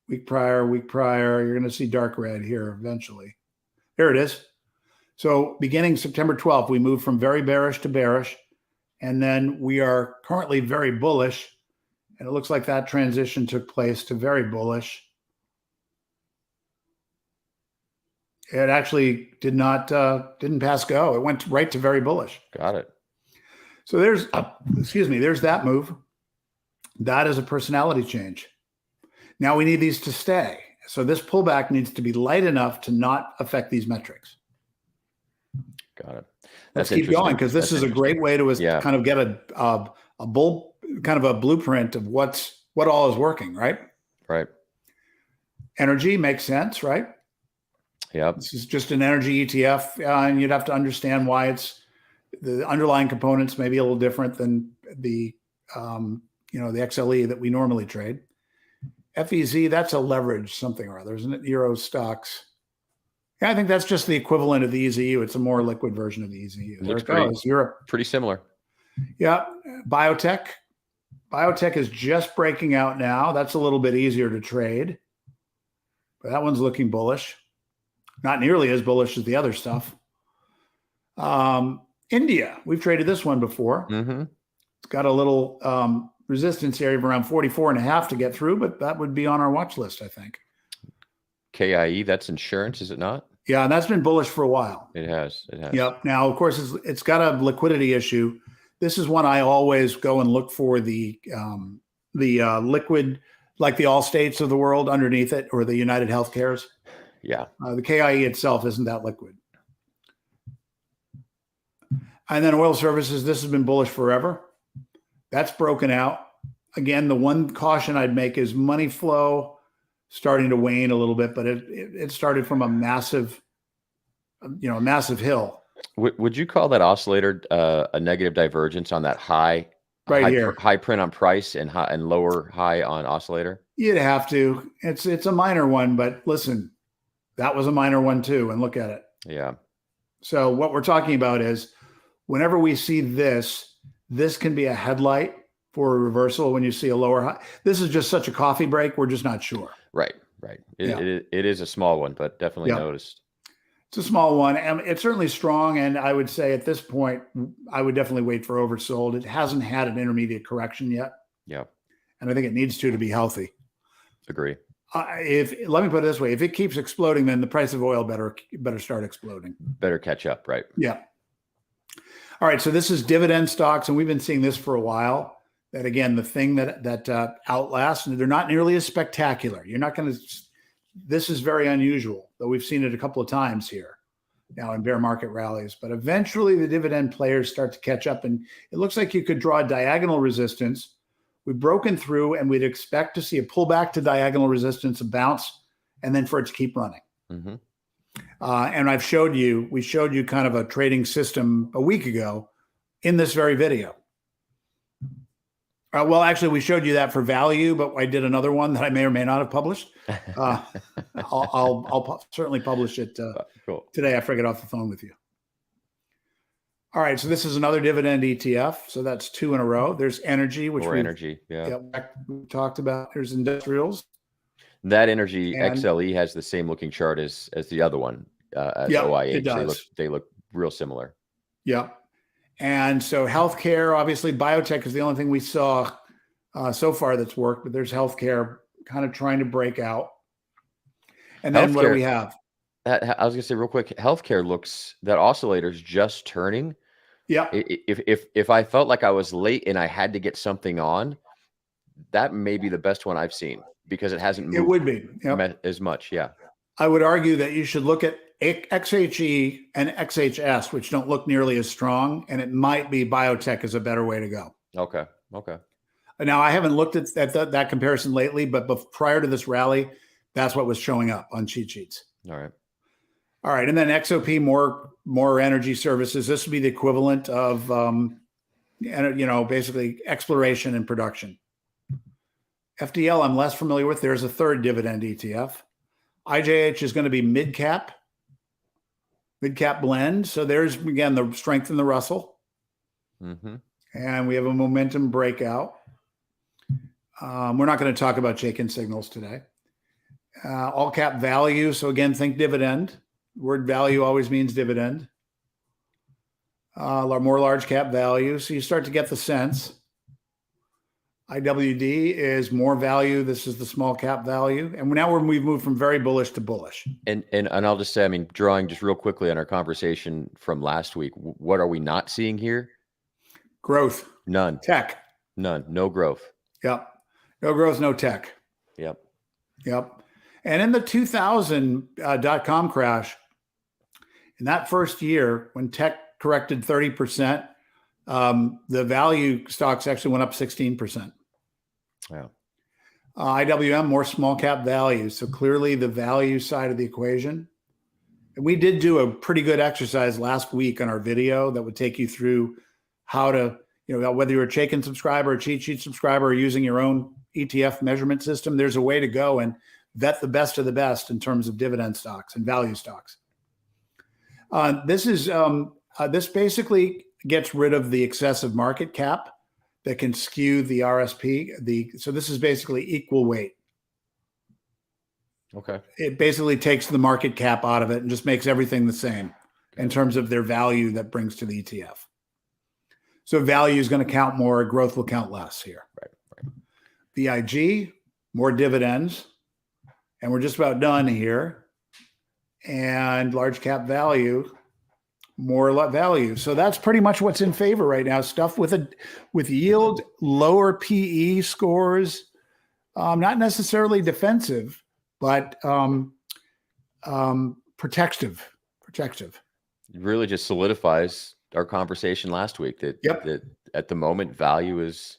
You're going to see dark red here eventually. There it is. So beginning September 12th, we moved from very bearish to bearish. And then we are currently very bullish. And it looks like that transition took place to very bullish. It actually didn't pass go. It went right to very bullish. Got it. So there's that move. That is a personality change. Now we need these to stay. So this pullback needs to be light enough to not affect these metrics. Got it. Let's keep going, because this is a great way to kind of get a blueprint of what all is working, right? Right. Energy makes sense, right? Yeah. This is just an energy ETF, and you'd have to understand why the underlying components may be a little different than the XLE that we normally trade. FEZ, that's a leverage something or other, isn't it? Euro stocks. Yeah, I think that's just the equivalent of the EZU. It's a more liquid version of the EZU. There it goes. Europe. Pretty similar. Yeah. Biotech. Biotech is just breaking out now. That's a little bit easier to trade. But that one's looking bullish. Not nearly as bullish as the other stuff. India. We've traded this one before. Mm-hmm. It's got a little resistance area of around 44.5 to get through, but that would be on our watch list, I think. KIE, that's insurance, is it not? Yeah, and that's been bullish for a while. It has. Yep. Now, of course, it's got a liquidity issue. This is one I always go and look for the liquid, like the Allstates of the world underneath it, or the United Healthcares. Yeah. The KIE itself isn't that liquid. And then oil services, this has been bullish forever. That's broken out. Again, the one caution I'd make is money flow starting to wane a little bit, but it started from a massive hill. Would you call that oscillator a negative divergence on that high print on price and lower high on oscillator? You'd have to. It's a minor one, but listen, that was a minor one too, and look at it. Yeah. So what we're talking about is whenever we see this can be a headlight for a reversal when you see a lower high. This is just such a coffee break. We're just not sure. Right. It is a small one, but definitely noticed. It's a small one, and it's certainly strong. And I would say at this point, I would definitely wait for oversold. It hasn't had an intermediate correction yet. Yeah. And I think it needs to be healthy. Agree. Let me put it this way: if it keeps exploding, then the price of oil better start exploding. Better catch up, right? Yeah. All right. So this is dividend stocks, and we've been seeing this for a while. That again, the thing that outlasts, and they're not nearly as spectacular. You're not going to. This is very unusual, though we've seen it a couple of times here now in bear market rallies. But eventually, the dividend players start to catch up, and it looks like you could draw a diagonal resistance. We've broken through, and we'd expect to see a pullback to diagonal resistance, a bounce, and then for it to keep running. Mm-hmm. And we showed you kind of a trading system a week ago in this very video. Well, actually, we showed you that for value, but I did another one that I may or may not have published. I'll certainly publish it cool. Today after I get off the phone with you. All right, so this is another dividend ETF. So that's 2 in a row. There's energy, which we talked about. There's industrials. That energy XLE has the same looking chart as the other one, as OIH. It does. They look real similar. Yep. And so healthcare, obviously biotech is the only thing we saw so far that's worked, but there's healthcare kind of trying to break out. And then what do we have? I was gonna say real quick, healthcare looks, that oscillator's just turning. Yeah. If I felt like I was late and I had to get something on, that may be the best one I've seen, because it hasn't moved. It would be as much. Yeah. I would argue that you should look at XHE and XHS, which don't look nearly as strong, and it might be biotech is a better way to go. Okay. Now, I haven't looked at that comparison lately, but prior to this rally, that's what was showing up on cheat sheets. All right. And then XOP, more energy services. This would be the equivalent of, basically exploration and production. FDL, I'm less familiar with. There's a third dividend ETF. IJH is going to be mid-cap blend. So there's, again, the strength in the Russell. Mm-hmm. And we have a momentum breakout. We're not going to talk about Chaikin signals today. All cap value. So again, think dividend. Word value always means dividend. More large cap value. So you start to get the sense. IWD is more value. This is the small cap value. And now we've moved from very bullish to bullish. And I'll just say, I mean, drawing just real quickly on our conversation from last week, what are we not seeing here? Growth. None. Tech. None. No growth. Yep. No growth, no tech. Yep. And in the 2000 .com crash, in that first year, when tech corrected 30%, the value stocks actually went up 16%. Wow. IWM, more small cap value. So clearly the value side of the equation. And we did do a pretty good exercise last week on our video that would take you through how to, whether you're a Chaikin subscriber, a cheat sheet subscriber, or using your own ETF measurement system, there's a way to go and vet the best of the best in terms of dividend stocks and value stocks. This basically gets rid of the excessive market cap that can skew the RSP. So this is basically equal weight. Okay. It basically takes the market cap out of it and just makes everything the same in terms of their value that brings to the ETF. So value is going to count more, growth will count less here. Right. VIG, more dividends. And we're just about done here. And large cap value, more value. So that's pretty much what's in favor right now. Stuff with yield, lower PE scores, not necessarily defensive, but protective. It really just solidifies our conversation last week that at the moment value is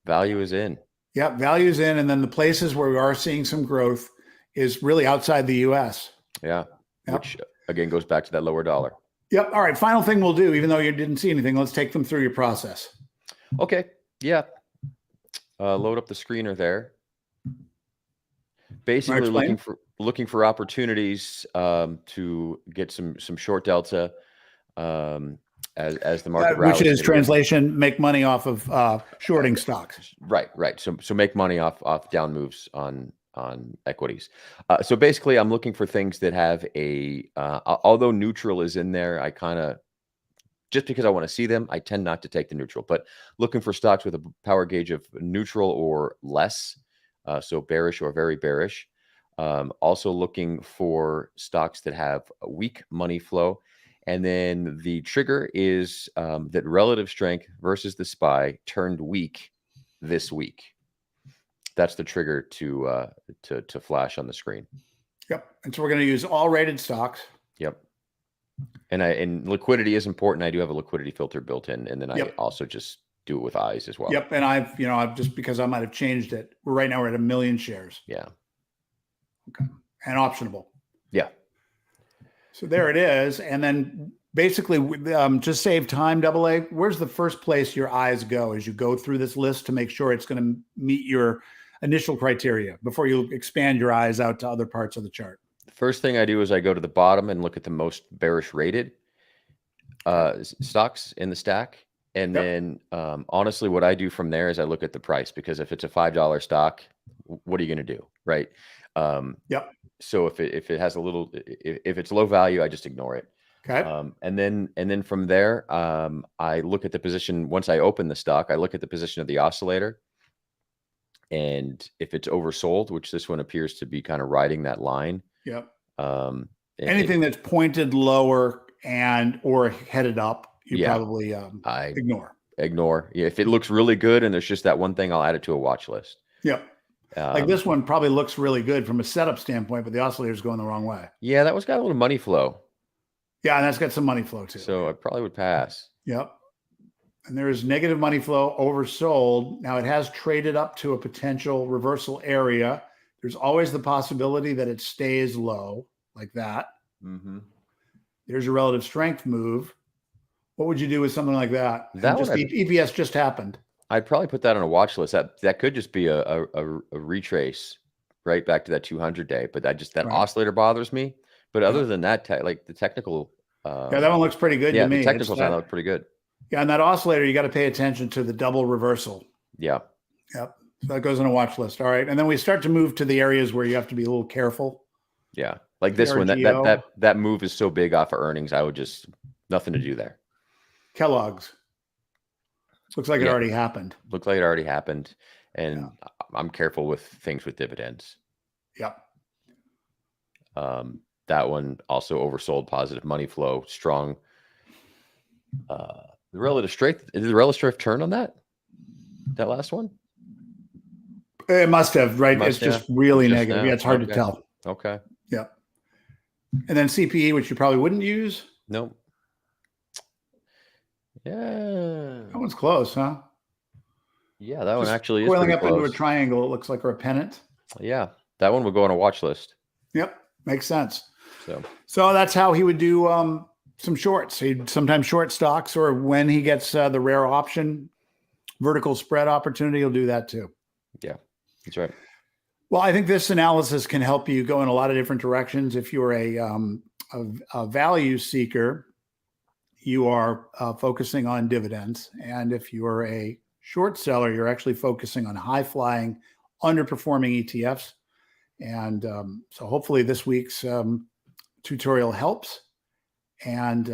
in. Yep, value is in, and then the places where we are seeing some growth is really outside the U.S. Yeah, which again goes back to that lower dollar. Yep. All right. Final thing we'll do, even though you didn't see anything, let's take them through your process. Okay. Yeah. Load up the screener there. Basically looking for opportunities to get some short delta as the market rallies. Which is translation, make money off of shorting stocks. Right. So make money off down moves on equities. So basically I'm looking for things that have although neutral is in there, I kind of, just because I want to see them, I tend not to take the neutral, but looking for stocks with a power gauge of neutral or less. So bearish or very bearish. Also looking for stocks that have a weak money flow. And then the trigger is that relative strength versus the SPY turned weak this week. That's the trigger to flash on the screen. Yep. And so we're going to use all rated stocks. Yep. And liquidity is important. I do have a liquidity filter built in, and then I also just do it with eyes as well. Yep. And I've just, because I might have changed it. Right now we're at 1 million shares. Yeah. Okay. And optionable. Yeah. So there it is. And then basically, just save time, Double A. Where's the first place your eyes go as you go through this list to make sure it's going to meet your initial criteria before you expand your eyes out to other parts of the chart? The first thing I do is I go to the bottom and look at the most bearish rated stocks in the stack. And then honestly, what I do from there is I look at the price, because if it's a $5 stock, what are you going to do? Right. So if it has a little, if it's low value, I just ignore it. Okay. And then from there, I look at the position. Once I open the stock, I look at the position of the oscillator. And if it's oversold, which this one appears to be kind of riding that line. Anything that's pointed lower or headed up, you probably ignore. Yeah, if it looks really good and there's just that one thing, I'll add it to a watch list. Like this one probably looks really good from a setup standpoint, but the oscillator's going the wrong way. Yeah, that one's got a little money flow. Yeah, and that's got some money flow too. So I probably would pass. And there is negative money flow, oversold. Now it has traded up to a potential reversal area. There's always the possibility that it stays low like that. There's a relative strength move. What would you do with something like that? EPS just happened. I'd probably put that on a watch list. That could just be a retrace right back to that 200-day. But that oscillator bothers me. But other than that, like the technical. That one looks pretty good to me. The technicals look pretty good. Yeah, and that oscillator, you got to pay attention to the double reversal. Yep. So that goes on a watch list. All right. And then we start to move to the areas where you have to be a little careful. Yeah. Like this one, that move is so big off of earnings. I would just, nothing to do there. Kellogg's. Looks like it already happened. Looks like it already happened. And I'm careful with things with dividends. That one also oversold, positive money flow, strong. The relative strength, did the relative strength turn on that last one? It must have, right? It's just really negative. Now. It's hard to tell. Okay. And then CPE, which you probably wouldn't use. Nope. Yeah. That one's close, huh? Yeah, that one actually is coiling pretty up into close. a triangle. It looks like, or a pennant. Yeah, that one would go on a watch list. Makes sense. So that's how he would do some shorts. He'd sometimes short stocks, or when he gets the rare option vertical spread opportunity, he'll do that too. Yeah, that's right. Well, I think this analysis can help you go in a lot of different directions. If you're a value seeker, you are focusing on dividends. And if you're a short seller, you're actually focusing on high flying, underperforming ETFs. And so hopefully this week's tutorial helps. And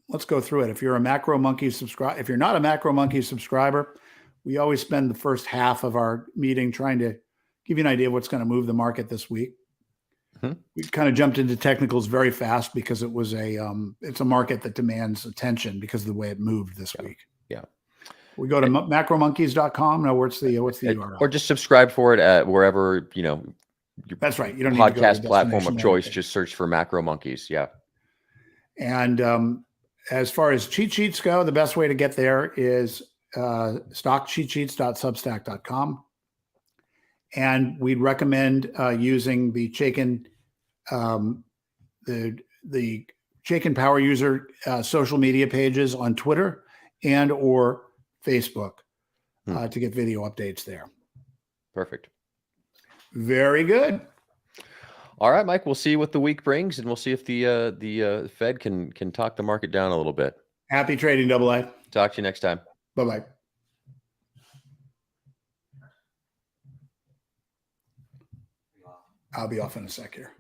let's go through it. If you're a Macro Monkey subscriber, if you're not a Macro Monkey subscriber, we always spend the first half of our meeting trying to give you an idea of what's going to move the market this week. We kind of jumped into technicals very fast because it was it's a market that demands attention because of the way it moved this week. We go to macromonkeys.com. Now, what's the URL? Or just subscribe for it at wherever, that's right. You don't podcast need to go to the platform of choice. anything. Just search for Macro Monkeys. Yeah. And as far as cheat sheets go, the best way to get there is stockcheatsheets.substack.com. And we'd recommend using the Chaikin, the Chaikin Power User social media pages on Twitter and or Facebook to get video updates there. Perfect. Very good. All right, Mike, we'll see what the week brings, and we'll see if the Fed can talk the market down a little bit. Happy trading, Double A. Talk to you next time. Bye-bye. I'll be off in a sec here.